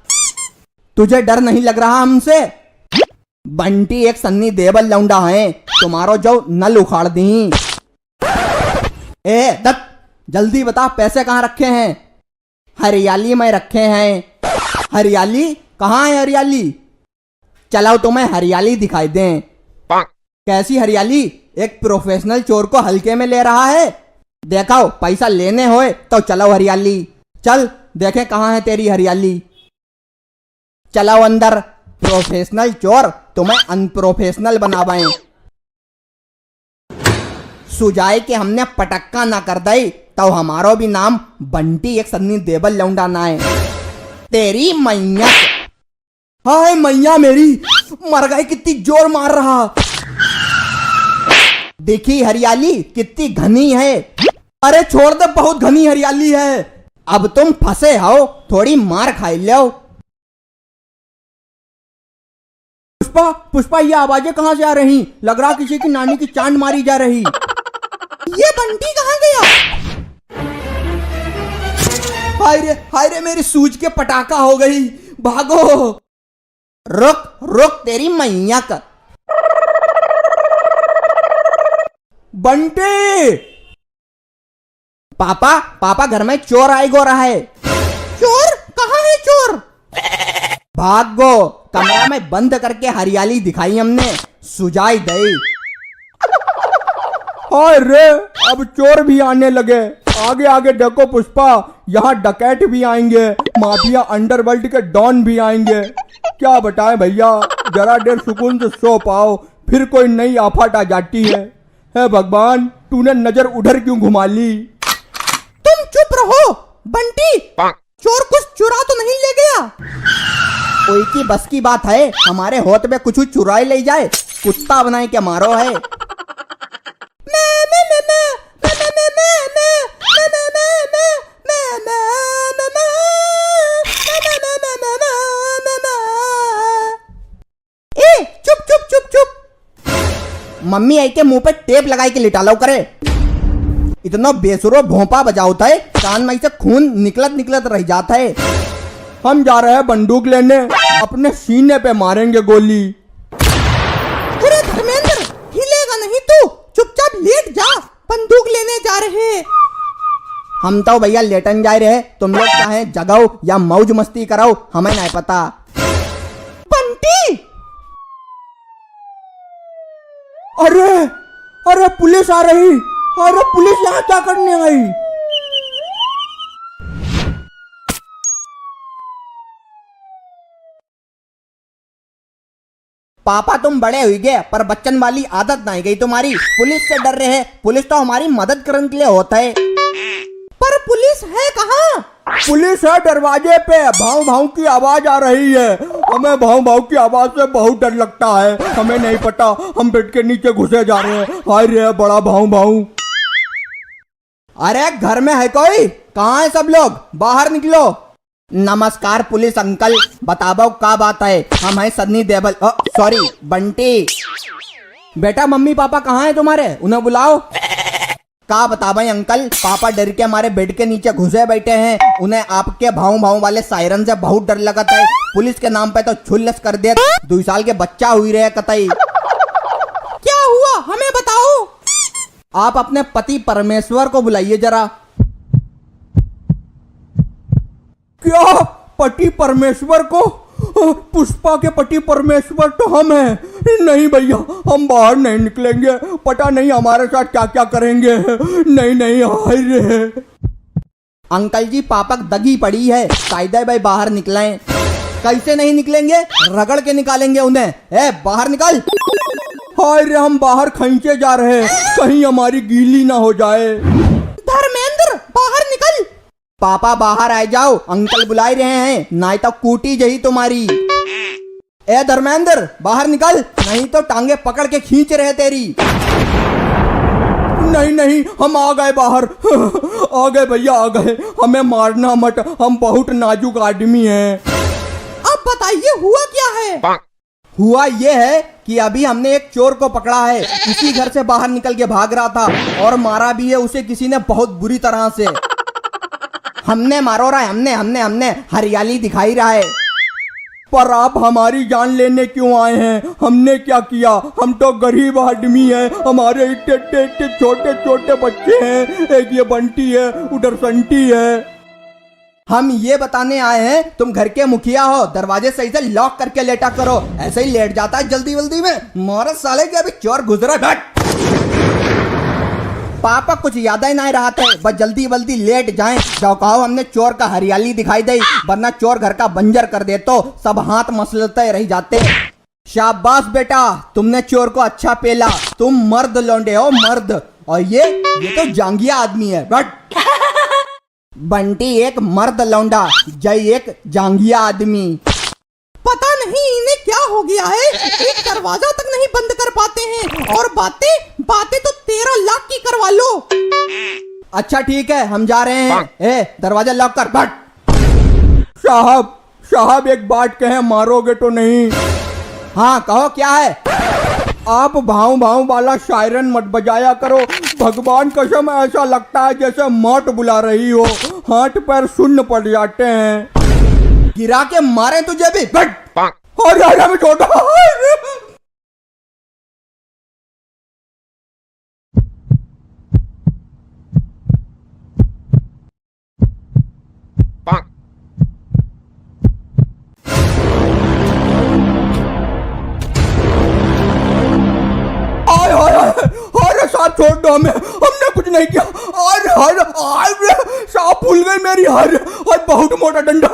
तुझे डर नहीं लग रहा हमसे? बंटी एक सन्नी देवल लौंडा है, तुम्हारो जो नल उखाड़ दी। ए दत्त, जल्दी बता पैसे कहाँ रखे हैं? हरियाली में रखे हैं। हरियाली कहाँ है? हरियाली चलाओ, तुम्हें हरियाली दिखाई दें। कैसी हरियाली? एक प्रोफेशनल चोर को हल्के में ले रहा है। देखाओ, पैसा लेने होए तो चलाओ हरियाली। चल देखें कहाँ है तेरी हरियाली। चलाओ अंदर। प्रोफेशनल चोर तुम्हें अनप्रोफेशनल बनावे। सुजाए कि हमने पटक्का ना कर दई तो हमारो भी नाम बंटी एक सन्नी देवल लौंडा ना है। तेरी मैया, हाय मैया मेरी, मर गए। कितनी जोर मार रहा। देखी हरियाली कितनी घनी है। अरे छोड़ दे, बहुत घनी हरियाली है। अब तुम फंसे हो, थोड़ी मार खाई लो। पुष्पा, पुष्पा, ये आवाजें कहाँ से आ रही? लग रहा किसी की नानी की चांद मारी जा रही। ये बंटी कहाँ गया? हाय रे, मेरी सूज के पटाखा हो गई। भागो। रुक रुक, तेरी मैया का। बंटी! पापा, पापा घर में चोर आई गो रहा है। चोर? कहाँ है चोर? भागो, कमरा में बंद करके हरियाली दिखाई हमने, सुजाई दई। हाय रे, अब चोर भी आने लगे। आगे आगे देखो पुष्पा, यहाँ डकैत भी आएंगे, माफिया अंडरवर्ल्ड के डॉन भी आएंगे। क्या बताएं भैया, जरा देर सुकून से सो पाओ, फिर कोई नई आफत आ जाती है। हे भगवान, तूने नजर उधर क्यों घुमा ली? तुम चुप रहो। बंटी, चोर कुछ चुरा तो नहीं ले गया? कोई की बस की बात है, हमारे होत में कुछ चुराई ले जाए। कुत्ता बनाए के मारो है। चुप चुप चुप चुप। मम्मी आई के मुंह पे टेप लगाई के लिटा लो करे। इतना बेसुरो भोंपा बजाता है, कान में से खून निकलत निकलत रह जाता है। हम जा रहे हैं बंदूक लेने, अपने सीने पे मारेंगे गोली। अरे धर्मेंद्र, हिलेगा नहीं तू, चुपचाप लेट जा, बंदूक लेने जा रहे। हम तो भैया लेटन जा रहे, तुम लोग चाहे जगाओ या मौज मस्ती कराओ, हमें नहीं पता। बंटी! अरे अरे, पुलिस आ रही। अरे पुलिस यहाँ क्या करने आई? पापा तुम बड़े हुई गए, पर बच्चन वाली आदत नहीं गई तुम्हारी। पुलिस से डर रहे हैं, पुलिस तो हमारी मदद करने के लिए होता है। पर पुलिस है कहाँ? पुलिस है दरवाजे पे, भाव भाव की आवाज आ रही है। हमें भाव भाव की आवाज से बहुत डर लगता है। हमें नहीं पता, हम बेड के नीचे घुसे जा रहे हैं। हाय रे, बड़ा भाव भाव। अरे घर में है कोई? कहाँ है सब लोग? बाहर निकलो। नमस्कार पुलिस अंकल, बताओ क्या बात है? हम हैं सन्नी देवल, सॉरी बंटी। बेटा मम्मी पापा कहाँ है तुम्हारे? उन्हें बुलाओ। का बता भाई अंकल, पापा डर के हमारे बेड के नीचे घुसे बैठे हैं। उन्हें आपके भाऊ भाऊ वाले सायरन से बहुत डर लगता है। पुलिस के नाम पे तो छुल्लस कर दे। 2 साल के बच्चा हुई रहे कतई। क्या हुआ हमें बताओ। आप अपने पति परमेश्वर को बुलाइए जरा। क्या पति परमेश्वर को? पुष्पा के पति परमेश्वर तो हम हैं। नहीं भैया, हम बाहर नहीं निकलेंगे। पता नहीं हमारे साथ क्या क्या करेंगे। नहीं नहीं, हाय रे। अंकल जी पापा दगी पड़ी है, कायदे भाई बाहर निकलें। कैसे नहीं निकलेंगे? रगड़ के निकालेंगे उन्हें। ए बाहर निकल। हाय रे, हम बाहर खींचे जा रहे हैं, कहीं हमारी गीली ना हो जाए। धर्मेंद्र बाहर निकल। पापा बाहर आ जाओ, अंकल बुला रहे हैं, नहीं तो कूटी जही तुम्हारी। ए धर्मेंद्र बाहर निकल, नहीं तो टांगे पकड़ के खींच रहे तेरी। नहीं नहीं, हम आ गए बाहर। आ गए भैया, आ गए। हमें मारना मत, हम बहुत नाजुक आदमी हैं। अब बताइए हुआ क्या है। हुआ ये है कि अभी हमने एक चोर को पकड़ा है। इसी घर से बाहर निकल के भाग रहा था और मारा भी है उसे किसी ने बहुत बुरी तरह से। हमने मारो रहा है, हमने हरियाली दिखाई रहा है। पर आप हमारी जान लेने क्यों आए हैं? हमने क्या किया? हम तो गरीब आदमी हैं। हमारे इतने छोटे छोटे बच्चे हैं। एक ये बंटी है, उधर संटी है। हम ये बताने आए हैं तुम घर के मुखिया हो, दरवाजे सही से लॉक करके लेटा करो। ऐसे ही लेट जाता है जल्दी जल्दी में। मारे साले के अभी चोर गुजरा घट। पापा कुछ याद ही नहीं रहा था, बस जल्दी जल्दी लेट जाएं। जाओ कहो हमने चोर का हरियाली दिखाई दी, वरना चोर घर का बंजर कर दे तो सब हाथ मसलते रह जाते। शाबाश बेटा, तुमने चोर को अच्छा पेला। तुम मर्द लौंडे हो, मर्द। और ये तो जांगिया आदमी है। बट बंटी एक मर्द लौंडा, जय एक जांगिया आदमी। पता नहीं इन्हें क्या हो गया है, एक दरवाजा तक नहीं बंद कर पाते हैं। और बातें तो 13 लाख की करवा लो। अच्छा ठीक है, हम जा रहे हैं। ए दरवाजा लॉक कर। बट साहब एक बात कहें, मारोगे तो नहीं? हाँ कहो क्या है। आप भाव भाव वाला शायरन मत बजाया करो। भगवान कसम ऐसा लगता है जैसे मौत बुला रही हो। हाथ पैर शून्य पड़ जाते हैं। गिरा के मारे तुझे भी। बट और मैं छोटा। साहब छोड़ दो हमें, हमने कुछ नहीं किया। साहब भूल गए मेरी। बहुत मोटा डंडा।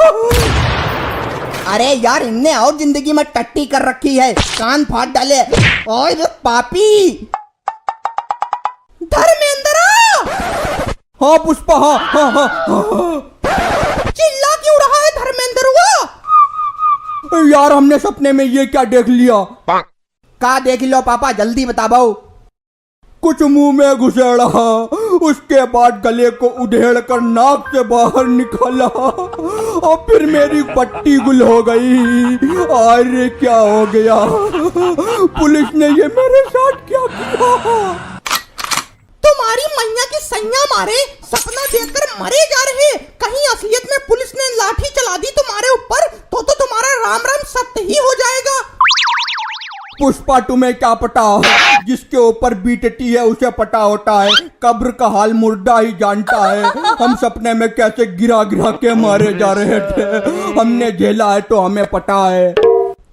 अरे यार इनने और जिंदगी में टट्टी कर रखी है, कान फाड़ डाले। और पापी धर्मेंद्र। हाँ पुष्पा, हाँ। चिल्ला क्यों रहा है धर्मेंद्र? हुआ यार हमने सपने में ये क्या देख लिया? का देख लो पापा, जल्दी बता भाऊ। कुछ मुंह में घुसेड़ा, उसके बाद गले को उधेड़ कर नाक से बाहर निकाला और फिर मेरी पट्टी गुल हो गई। अरे क्या हो गया? पुलिस ने ये मेरे साथ क्या किया? तुम्हारी मैया की सैया मारे, सपना देखकर मरे जा रहे। कहीं असलियत में पुलिस ने लाठी चला दी तुम्हारे ऊपर तो तुम्हारा राम राम सत्य ही हो जाएगा। पुष्पा तुम्हें क्या पता? जिसके ऊपर बीतती है उसे पता होता है। कब्र का हाल मुर्दा ही जानता है। हम सपने में कैसे गिरा गिरा के मारे जा रहे थे, हमने झेला है तो हमें पता है।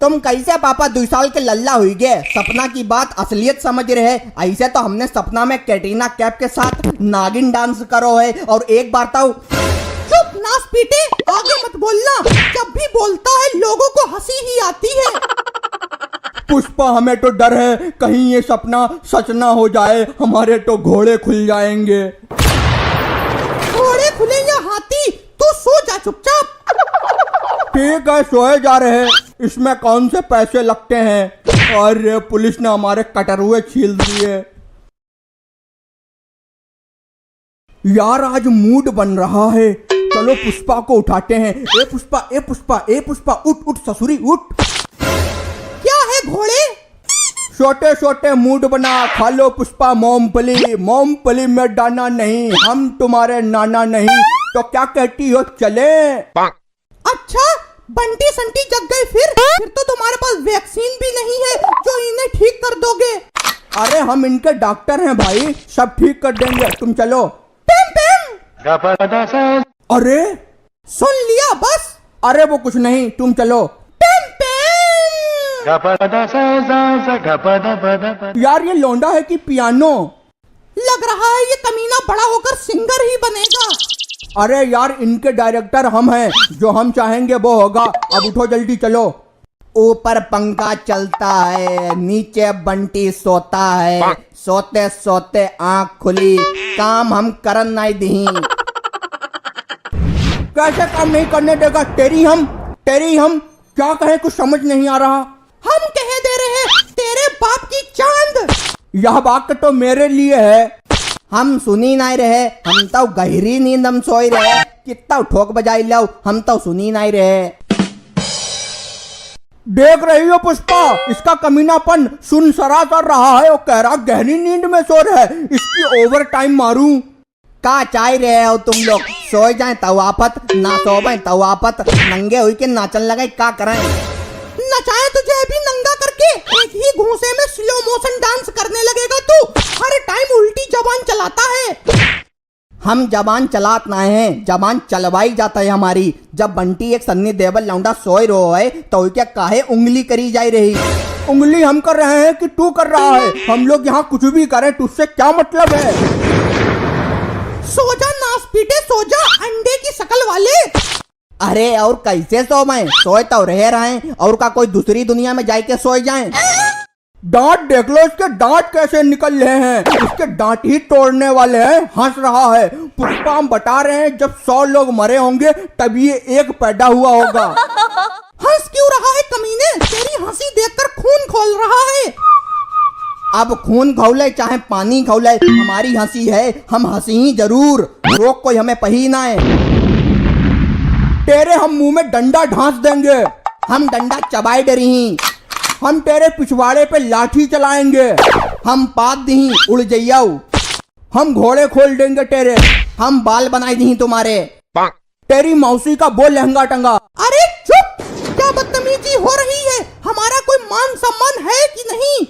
तुम कैसे पापा 2 साल के लल्ला हुई गए, सपना की बात असलियत समझ रहे। ऐसे तो हमने सपना में कैटरीना कैफ के साथ नागिन डांस करो है। और एक बार तो चुप, नास पीटे, आगे मत बोलना। जब भी बोलता है लोगों को हंसी ही आती है। पुष्पा हमें तो डर है, कहीं ये सपना सच ना हो जाए, हमारे तो घोड़े खुल जाएंगे। घोड़े खुले या हाथी, तू सो जा चुपचाप। ठीक है, सोए जा रहे हैं। इसमें कौन से पैसे लगते हैं? अरे पुलिस ने हमारे कटरुए छील दिए। यार आज मूड बन रहा है, चलो पुष्पा को उठाते हैं। ए पुष्पा, उठ ससुरी उठ। क्या है घोड़े? छोटे छोटे मूड बना, खा लो पुष्पा मूंगफली, मूंगफली में दाना नहीं, हम तुम्हारे नाना नहीं, तो क्या कहती हो चले? अच्छा, बंटी संटी जग गए फिर तो तुम्हारे पास वैक्सीन भी नहीं है जो इन्हें ठीक कर दोगे। अरे हम इनके डॉक्टर हैं भाई, सब ठीक कर देंगे, तुम चलो। पेम पेम। अरे सुन लिया बस। अरे वो कुछ नहीं, तुम चलो। पेम पेम। यार ये लौंडा है कि पियानो? लग रहा है ये कमीना बड़ा होकर सिंगर ही बनेगा। अरे यार इनके डायरेक्टर हम हैं, जो हम चाहेंगे वो होगा। अब उठो जल्दी चलो। ऊपर पंखा चलता है, नीचे बंटी सोता है, सोते सोते आंख खुली, काम हम करन नहीं दी। कैसे काम नहीं करने देगा? तेरी हम क्या कहें, कुछ समझ नहीं आ रहा। हम कह दे रहे हैं तेरे बाप की चांद। यह बात तो मेरे लिए है। हम सुनी नहीं रहे, हम तो गहरी नींद हम सोई रहे, कितना ठोक बजाई लो, हम तो सुनी नहीं रहे। देख रही हो पुष्पा, इसका कमीनापन सुन सरा कर रहा है, वो कह रहा गहरी नींद में सो रहा है, इसकी ओवर टाइम मारूं। का चाह रहे हो तुम लोग? सोए जाए तवाफत, ना सोए तवाफत, नंगे हुई के नाचन लगे, का करें? नचाए तुझे अभी नंगा करके, एक ही घूंसे में स्लो मोशन डांस करने लगेगा तू। हर टाइम उल्टी जबान चलाता है। हम जबान चलात ना है, जबान चलवाई जाता है हमारी। जब बंटी एक सन्नी देवल लौंडा सोए रो है तो क्या काहे उंगली करी जाई रही? उंगली हम कर रहे हैं कि तू कर रहा है? हम लोग यहाँ कुछ भी करें, तुझसे क्या मतलब है? सोजा नास पीटे, सोजा अंडे की शकल वाले। अरे और कैसे सो मैं? सोए तो रह रहे, और का कोई दूसरी दुनिया में जाके सोए जाएं? दांत देख लो इसके, दांत कैसे निकल रहे हैं, इसके दांत ही तोड़ने वाले हैं। हंस रहा है। पुष्पा हम बता रहे हैं जब 100 लोग मरे होंगे तब ये एक पैदा हुआ होगा। हंस क्यों रहा है कमीने? तेरी हंसी देखकर खून खोल रहा है। अब खून खौले चाहे पानी खौले, हमारी हंसी है, हम हंसी ही जरूर, रोक कोई हमें पही ना है। तेरे हम मुंह में डंडा ढांस देंगे। हम डंडा चबाई डरी, हम तेरे पिछवाड़े पे लाठी चलाएंगे। हम पात दी उड़ जइयाऊ, हम घोड़े खोल देंगे तेरे। हम बाल बनाई दी तुम्हारे। तेरी मौसी का वो लहंगा टंगा। अरे चुप, क्या बदतमीजी हो रही है? हमारा कोई मान सम्मान है कि नहीं?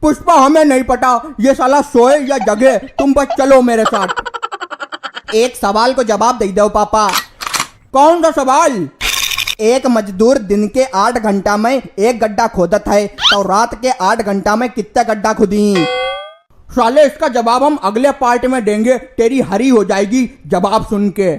पुष्पा हमें नहीं पता ये साला सोए या जगे, तुम बस चलो मेरे साथ। एक सवाल को जवाब दे दो पापा। कौन सा सवाल? एक मजदूर दिन के 8 घंटा में एक गड्ढा खोदत है, तो रात के 8 घंटा में कितने गड्ढा खुदी? साले इसका जवाब हम अगले पार्ट में देंगे, तेरी हरी हो जाएगी जवाब सुन के।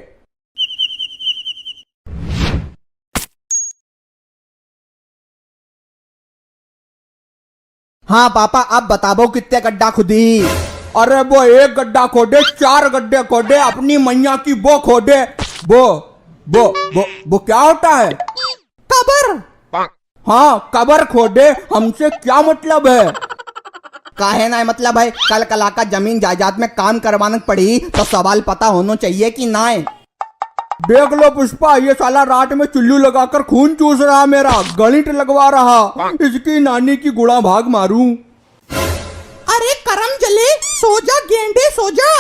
हाँ पापा, अब बताओ कितने गड्ढा खुदी? अरे वो एक गड्ढा खोदे, 4 गड्ढे खोदे, अपनी मैया की वो खोदे। वो क्या होता है? कबर। हाँ कबर खोदे, हमसे क्या मतलब है? काहे ना मतलब है, कल कला का जमीन जायदाद में काम करवाना पड़ी तो सवाल पता होना चाहिए कि ना है? देख लो पुष्पा, ये साला रात में चुल्लू लगाकर खून चूस रहा, मेरा गणित लगवा रहा, इसकी नानी की गुड़ा भाग मारूं। अरे करम जले, सो जा गेंडे सो जा।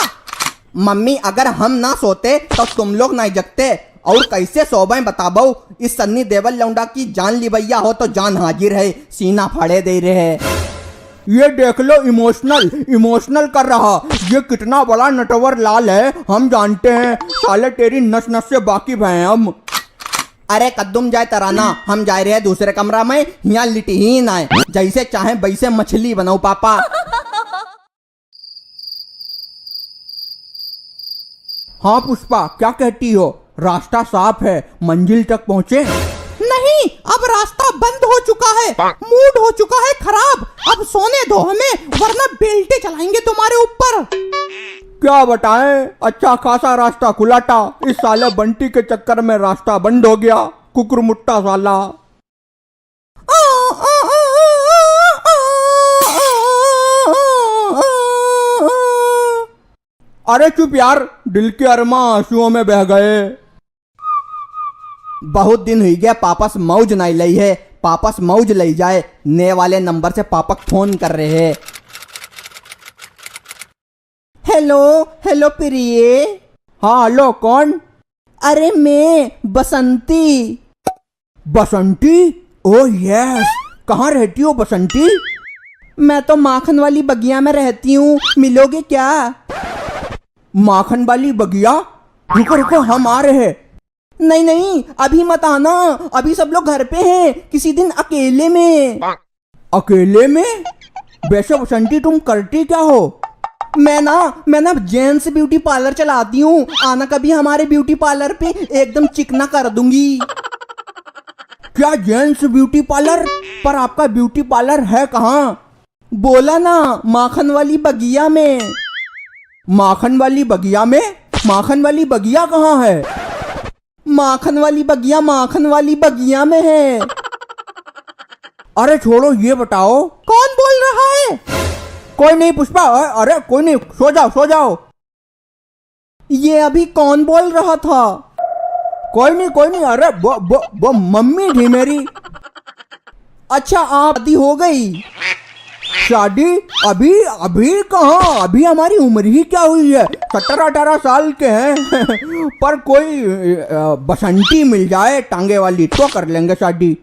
मम्मी अगर हम ना सोते तो तुम लोग नहीं जगते, और कैसे सोबे बताबो? इस सन्नी देवल लौंडा की जान लिबैया हो तो जान हाजिर है, सीना फाड़े दे रहे हैं। ये देख लो इमोशनल कर रहा। ये कितना बड़ा नटवर लाल है हम जानते हैं, साले तेरी नस नस से वाकिफ हैं हम। अरे कद्दुम जाए तराना, हम जा रहे हैं दूसरे कमरा में, यहाँ लिटी ही ना है, जैसे चाहे वैसे मछली बनाओ पापा। हाँ पुष्पा क्या कहती हो? रास्ता साफ है, मंजिल तक पहुँचे? नहीं, अब रास्ता बंद हो चुका है, मूड हो चुका है खराब। अब सोने दो हमें, वरना बेल्टे चलाएंगे तुम्हारे ऊपर। क्या बताएं, अच्छा खासा रास्ता खुला था, इस साले बंटी के चक्कर में रास्ता बंद हो गया, कुकुरमुट्टा साला। अरे चुप यार, दिल के अरमा आंसुओं में बह गए। बहुत दिन हुई गया पापा से मौज नहीं लई है, पापा से मौज ले जाए। नए वाले नंबर से पापा फोन कर रहे हैं। हेलो हेलो प्रिय। हाँ हेलो, कौन? अरे मैं बसंती। बसंती? ओह यस, कहाँ रहती हो बसंती? मैं तो माखन वाली बगिया में रहती हूँ, मिलोगे क्या? माखन वाली बगिया? रुको रुको, हम आ रहे हैं। नहीं नहीं, अभी मत आना, अभी सब लोग घर पे हैं, किसी दिन अकेले में। अकेले में? वैसे बसंती तुम करती क्या हो? मैं ना जेंट्स ब्यूटी पार्लर चलाती हूँ। आना कभी हमारे ब्यूटी पार्लर पे, एकदम चिकना कर दूंगी। क्या जेंट्स ब्यूटी पार्लर? पर आपका ब्यूटी पार्लर है कहाँ? बोला ना, माखन वाली बगिया में। माखन वाली बगिया में? माखन वाली बगिया कहाँ है? माखन वाली बगिया में है। अरे छोड़ो, ये बताओ कौन बोल रहा है? कोई नहीं पुष्पा, अरे कोई नहीं, सो जाओ। ये अभी कौन बोल रहा था? कोई नहीं, अरे वो मम्मी थी मेरी। अच्छा, आप शादी हो गई? शादी? अभी कहाँ, अभी हमारी उम्र ही क्या हुई है, 17-18 साल के हैं। पर कोई बसंती मिल जाए टांगे वाली तो कर लेंगे शादी।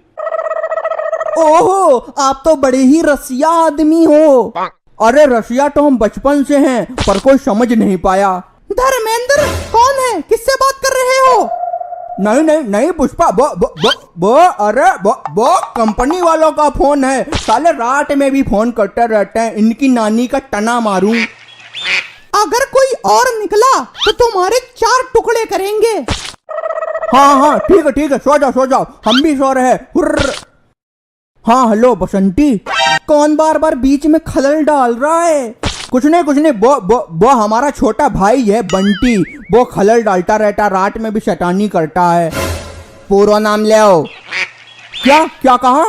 ओहो, आप तो बड़े ही रसिया आदमी हो। अरे रसिया तो हम बचपन से हैं, पर कोई समझ नहीं पाया। धर्मेंद्र कौन है, किससे बात कर रहे हो? नहीं पुष्पा, वो कंपनी वालों का फोन है। साले रात में भी फोन करते रहते हैं, इनकी नानी का टना मारूं। अगर कोई और निकला तो तुम्हारे 4 टुकड़े करेंगे। हाँ ठीक है, सो जाओ, हम भी सो रहे हैं। हुर्र। हाँ हेलो बसंती। कौन बार बार बीच में खलल डाल रहा है? कुछ नहीं, वो हमारा छोटा भाई है बंटी, वो खलल डालता रहता, रात में भी शैतानी करता है। पूरा नाम ले आओ। क्या कहा?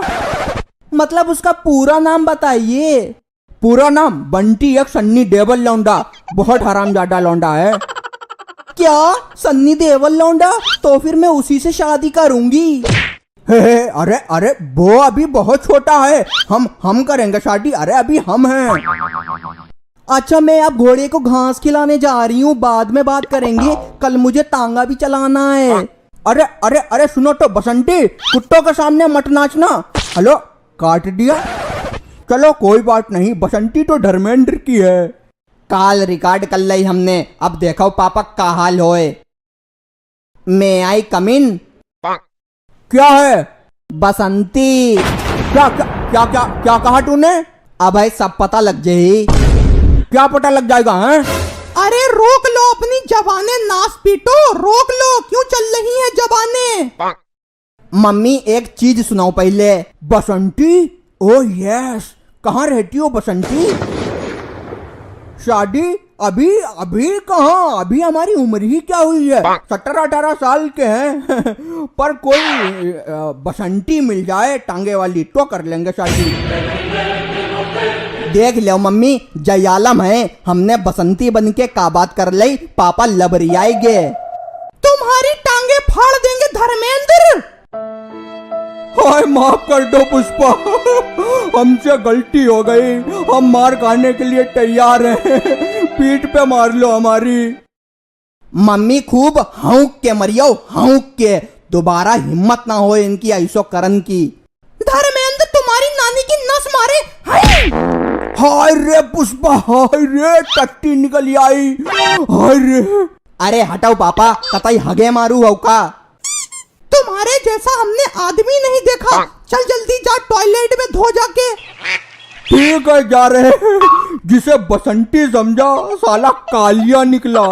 मतलब उसका पूरा नाम बताइए। पूरा नाम? बंटी एक सन्नी देवल लौंडा, बहुत हरामजादा लौंडा है। क्या? सन्नी देवल लौंडा? तो फिर मैं उसी से शादी करूंगी। अरे वो अभी बहुत छोटा है, हम करेंगे शादी। अरे अभी हम हैं। अच्छा, मैं अब घोड़े को घास खिलाने जा रही हूँ, बाद में बात करेंगे, कल मुझे तांगा भी चलाना है। अरे सुनो तो बसंती, कुत्तों के सामने मत नाचना। हेलो, काट दिया? चलो कोई बात नहीं, बसंती तो धर्मेंद्र की है। काल रिकॉर्ड कर ली हमने, अब देखो पापा का हाल होए। मैं आई कमिन? क्या है? बसंती। क्या कहा तूने? अब भाई सब पता लग जाए। क्या पता लग जाएगा हैं? अरे रोक लो अपनी जबाने, नास पीटो, रोक लो, क्यों चल रही है जबाने? मम्मी एक चीज सुनाओ पहले। बसंती? ओह यस, कहाँ रहती हो बसंती? शादी? अभी कहाँ, अभी हमारी उम्र ही क्या हुई है, 17-18 साल के हैं। पर कोई बसंती मिल जाए टांगे वाली तो कर लेंगे शादी। देख लो मम्मी, जयालम है, हमने बसंती बन के का बात कर ली, पापा लबरियाएंगे। तुम्हारी टांगे फाड़ देंगे धर्मेंद्र। हाय माफ कर दो पुष्पा, हमसे गलती हो गई, हम मार खाने के लिए तैयार हैं, पीठ पे मार लो हमारी। मम्मी खूब हौंक के मरियो, हौंक के, दोबारा हिम्मत ना हो इनकी ऐसो करन की। धर्मेंद्र तुम्हारी नानी की नस मारे। हाय रे पुष्पा, हाय रे, टट्टी निकल आई, हाय रे। अरे हटाओ पापा, कतई हगे मारू हो का? तुम्हारे जैसा हमने आदमी नहीं देखा, चल जल्दी जा टॉयलेट में धो जाके। ठीक है, जा रहे हैं। जिसे बसंती समझा साला कालिया निकला।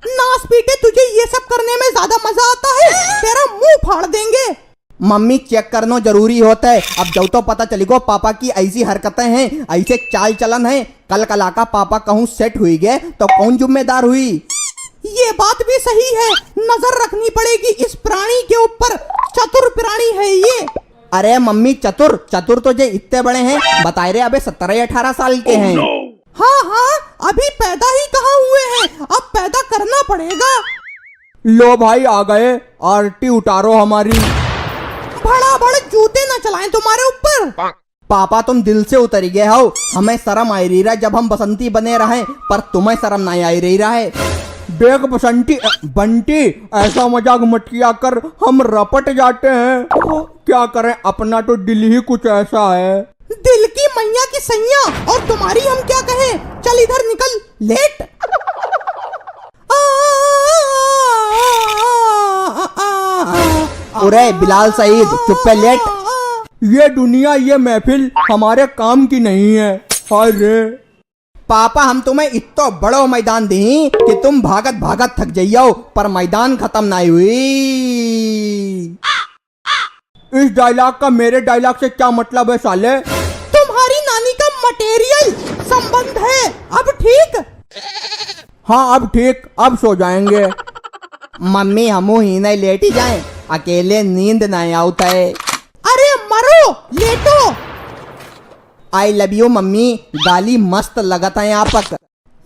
नास पीटे, तुझे ये सब करने में ज्यादा मजा आता है, तेरा मुंह फाड़ देंगे। मम्मी चेक करना जरूरी होता है, अब जब तो पता चलेगा पापा की ऐसी हरकतें हैं, ऐसे चाल चलन है, कल कला का पापा कहूँ सेट हुई गए तो कौन जिम्मेदार हुई? ये बात भी सही है, नजर रखनी पड़ेगी इस प्राणी के ऊपर, चतुर प्राणी है ये। अरे मम्मी चतुर तो जे इतने बड़े हैं, बताए रे अबे 17-18 साल के हैं। हाँ, अभी पैदा ही कहाँ हुए हैं, अब पैदा करना पड़ेगा। लो भाई आ गए, आरती उतारो हमारी। बड़ा बड़ जूते चलाएं तुम्हारे ऊपर। पापा तुम दिल से उतर गए हो, हमें शर्म आई रही रहा जब हम बसंती बने रहे, पर तुम्हें शर्म नहीं आई रही रहा है। देख बसंती बंटी, ऐसा मजाक मत किया कर, हम रपट जाते हैं। क्या करें, अपना तो दिल ही कुछ ऐसा है। दिल की मैया की सैया, और तुम्हारी हम क्या कहें। चल इधर निकल, लेट। अरे बिलाल सईद, चुप पे लेट। ये दुनिया, ये महफिल हमारे काम की नहीं है। अरे पापा हम तुम्हें इतना बड़ो मैदान दी कि तुम भागत भागत थक जाइयो, पर मैदान खत्म नहीं हुई। इस डायलॉग का मेरे डायलॉग से क्या मतलब है साले? तुम्हारी नानी का मटेरियल संबंध है। अब ठीक? हाँ अब ठीक, अब सो जाएंगे। मम्मी हमू ही नहीं लेटी जाए, अकेले नींद नहीं आता है। अरे मरो, लेटो। आई लव यू मम्मी, गाली मस्त लगता है यहाँ पर।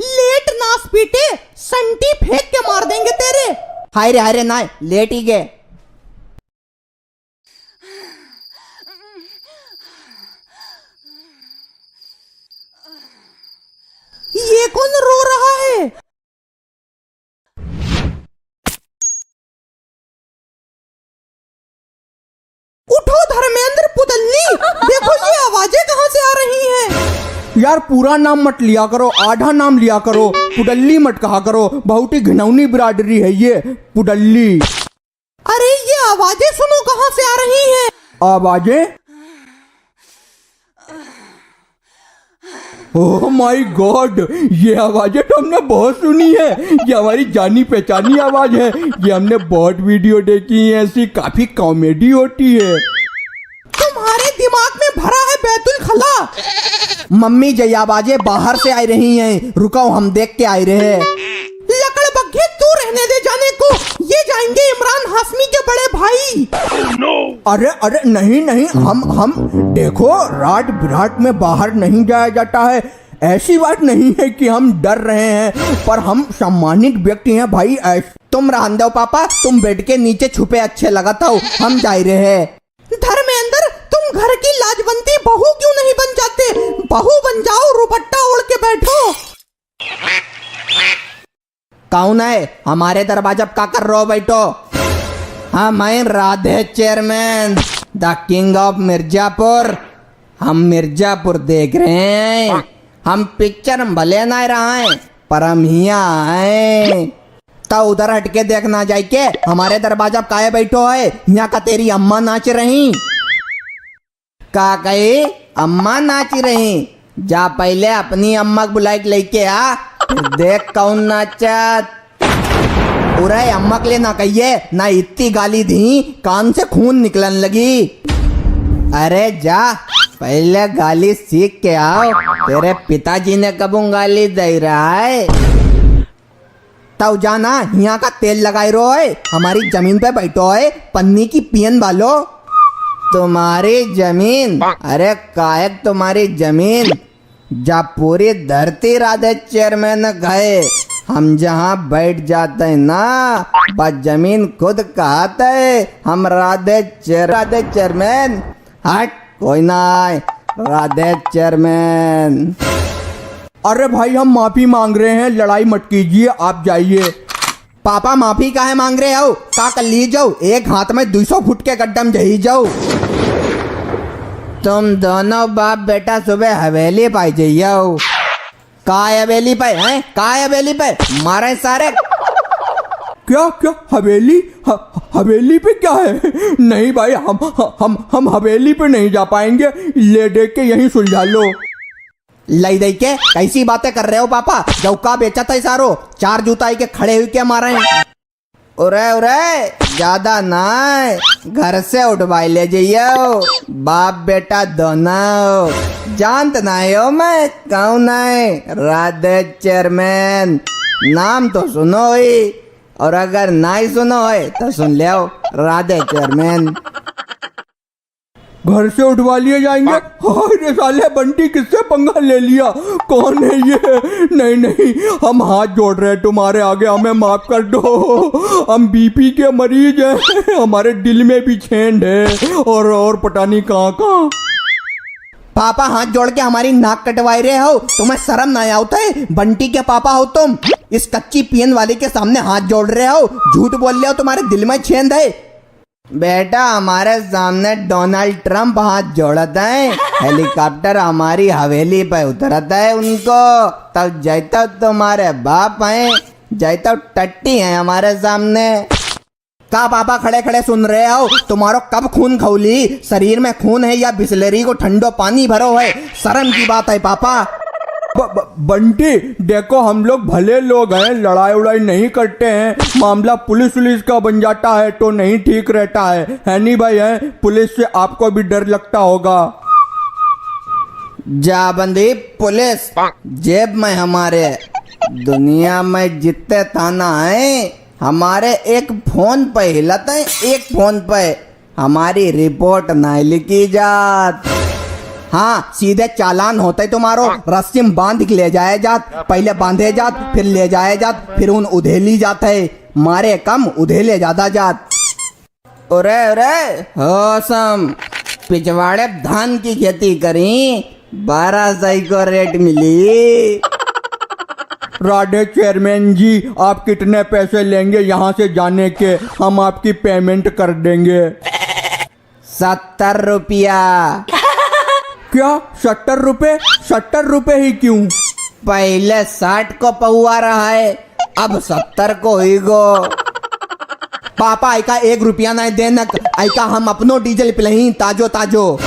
लेट नास पीटे, संटी फेंक के मार देंगे तेरे। हाय रे ना, लेट ही गए। ये कौन रो रहा है? उठो धर्मेंद्र पुतली, देखो ये आवाजें कहां से आ रही हैं। यार पूरा नाम मत लिया करो, आधा नाम लिया करो, पुडल्ली मत कहा करो, बहुत ही घिनौनी बिरादरी है ये पुडल्ली। अरे ये आवाजें सुनो कहां से आ रही हैं। आवाजें? ओह माय गॉड, ये आवाजें तो हमने बहुत सुनी है। ये हमारी जानी पहचानी आवाज है, ये हमने बहुत वीडियो देखी है, ऐसी काफी कॉमेडी होती है। तुम्हारे दिमाग में भरा है बैतुल खला। मम्मी जय आवाजें बाहर से आ रही हैं, रुको हम देख के आए रहे हैं। लकड़ बग्घे तू रहने दे जाने को, ये जाएंगे इमरान हाशमी के बड़े भाई। अरे अरे नहीं नहीं, हम देखो, रात बिरात में बाहर नहीं जाया जाता है। ऐसी बात नहीं है कि हम डर रहे हैं, पर हम सम्मानित व्यक्ति हैं भाई। तुम रहने दो पापा, तुम बेड के नीचे छुपे अच्छे लगता हो, हम जा रहे हैं। धर्मेंद्र तुम घर की लाजवंती बहू क्यों नहीं बन जाते? बहू बन जाओ, रुपट्टा ओढ़ के बैठो। कौन है हमारे दरवाजा का कर रहे हो बैठो? हाँ मैं Radhe chairman, the king of Mirzapur. हम मिर्जापुर देख रहे हैं, हम पिक्चर में भले ना रहा है, पर हम यहाँ आए तो उधर हटके देखना जाए के हमारे दरवाजा काहे बैठो है। यहाँ का तेरी अम्मा नाच रही, का कही अम्मा नाच रही? जा पहले अपनी अम्मा को बुलाई के लेके आ, फिर देख कौन नाचत। पूरा अम्मा के लिए ना कहिए, ना इतनी गाली दी कान से खून निकलन लगी। अरे जा पहले गाली सीख के आओ, तेरे पिताजी ने कब गाली दे रहा है। तब जाना यहाँ का तेल लगाए रो है, हमारी जमीन पे बैठो है, पन्नी की पियन वालो। तुम्हारी जमीन? अरे कायक तुम्हारी जमीन, जा पूरी धरती राधे चेयरमैन गए। हम जहाँ बैठ जाते हैं ना, बस जमीन खुद कहते है हम राधे चेयरमैन। हट कोई ना, राधे चेयरमैन। अरे भाई हम माफी मांग रहे हैं, लड़ाई मत कीजिए, आप जाइए। पापा माफी काहे मांग रहे हो? का कर ली जाओ, एक हाथ में 200 फुट के गड्ढे में जही जाओ। तुम दोनों बाप बेटा सुबह हवेली पाई जाइयो। का हवेली पे हैं? का हवेली पे मारे सारे? क्या क्या हवेली? हवेली पे क्या है? नहीं भाई, हम हवेली पे नहीं जा पाएंगे, ले दे के यहीं सुलझा लो। लई दई के कैसी बातें कर रहे हो पापा? जौका बेचा था सारो, 4 जूता के खड़े हुए के मारे हैं। उरे ज्यादा ना, घर से उठवाई ले जाइयो, बाप बेटा दोनों। जानत ना हो मैं कौन है? राधे चेयरमैन। नाम तो सुनो ही, और अगर ना ही सुनो है तो सुन ले, राधे चेयरमैन। घर से उठवा लिए जाएंगे। अरे साले बंटी किससे पंगा ले लिया, कौन है ये? नहीं नहीं, हम हाथ जोड़ रहे हैं तुम्हारे आगे, हमें माफ कर दो। हम बीपी के मरीज हैं, हमारे दिल में भी छेंद है और पता नहीं कहाँ कहाँ। पापा हाथ जोड़ के हमारी नाक कटवाई रहे हो, तुम्हें शर्म ना आता है? बंटी के पापा हो तुम, इस कच्ची पियन वाले के सामने हाथ जोड़ रहे हो, झूठ बोल रहे हो, तुम्हारे दिल में छेद है। बेटा हमारे सामने डोनाल्ड ट्रंप हाथ जोड़ता है, हेलीकॉप्टर हमारी हवेली पे उतरता है उनको, तब जैतो तुम्हारे बाप हैं, जैतो टट्टी हैं हमारे सामने। का पापा खड़े खड़े सुन रहे हो? तुम्हारो कब खून खौली? शरीर में खून है या बिस्लेरी को ठंडो पानी भरो है? शर्म की बात है पापा। बंटी देखो, हम लोग भले लोग हैं, लड़ाई उड़ाई नहीं करते हैं, मामला पुलिस उलिस का बन जाता है तो नहीं ठीक रहता है नहीं भाई? है पुलिस से आपको भी डर लगता होगा। जा बंदी पुलिस जेब में हमारे, दुनिया में जितने थाना है हमारे एक फोन पे हिलते हैं, एक फोन पे हमारी रिपोर्ट नहीं लिखी जात। हाँ सीधे चालान होते तुम्हारो, रस्सी में बांध के ले जाए जात, पहले बांधे जात फिर ले जाए जात, फिर उन उधेली जाते, मारे कम उधेले ज्यादा जात। अरे अरे होसम पिछवाड़े धान की खेती करी, 1200 को रेट मिली। राधे चेयरमैन जी, आप कितने पैसे लेंगे यहाँ से जाने के? हम आपकी पेमेंट कर देंगे। 70 रुपया। क्या 70 रुपए? 70 रुपए ही क्यों? पहले 60 को पहुआ रहा है, अब 70 को ही गो। पापा आइका 1 रुपया नहीं देना, आइका हम अपनो डीजल पिलही ताजो ताजो।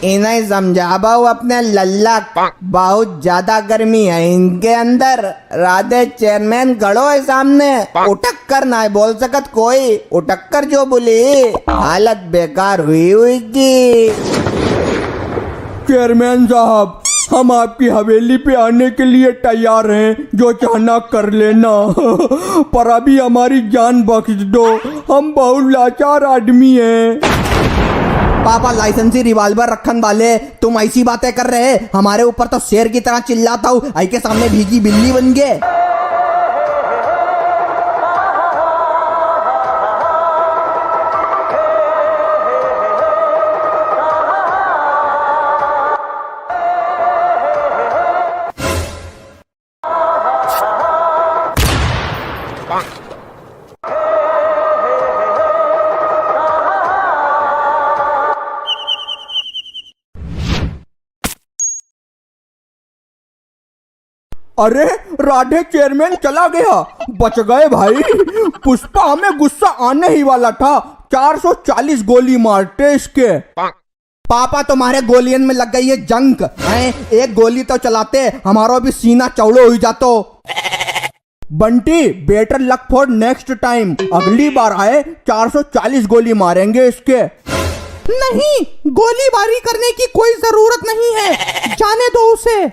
इन्हें समझाबाओ अपने लल्ला, बहुत ज्यादा गर्मी है इनके अंदर। राधे चेयरमैन खड़ो है सामने, उठक कर ना बोल सकत कोई, उठक कर जो बोली हालत बेकार हुई हुई की। चेयरमैन साहब, हम आपकी हवेली पे आने के लिए तैयार हैं, जो चाहना कर लेना, पर अभी हमारी जान बख्श दो, हम बहुत लाचार आदमी हैं। पापा लाइसेंसी रिवॉल्वर रखन वाले तुम ऐसी बातें कर रहे, हमारे ऊपर तो शेर की तरह चिल्लाता हूँ, आई के सामने भीगी बिल्ली बन गए। अरे राधे चेयरमैन चला गया, बच गए भाई। पुष्पा हमें गुस्सा आने ही वाला था, 440 गोली मारते इसके। पापा तुम्हारे गोलियन में लग गई है जंग हैं? एक गोली तो चलाते हमारो भी सीना चौड़ो हो जातो। Bunty better luck for next time, अगली बार आए 440 गोली मारेंगे इसके। नहीं, गोलीबारी करने की कोई जरूरत नहीं है, जाने दो उसे।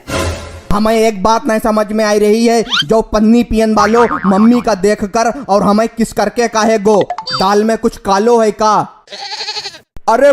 हमें एक बात नहीं समझ में आई रही है, जो पन्नी पियन वालो मम्मी का देखकर और हमें किस करके काहे गो, दाल में कुछ कालो है का? अरे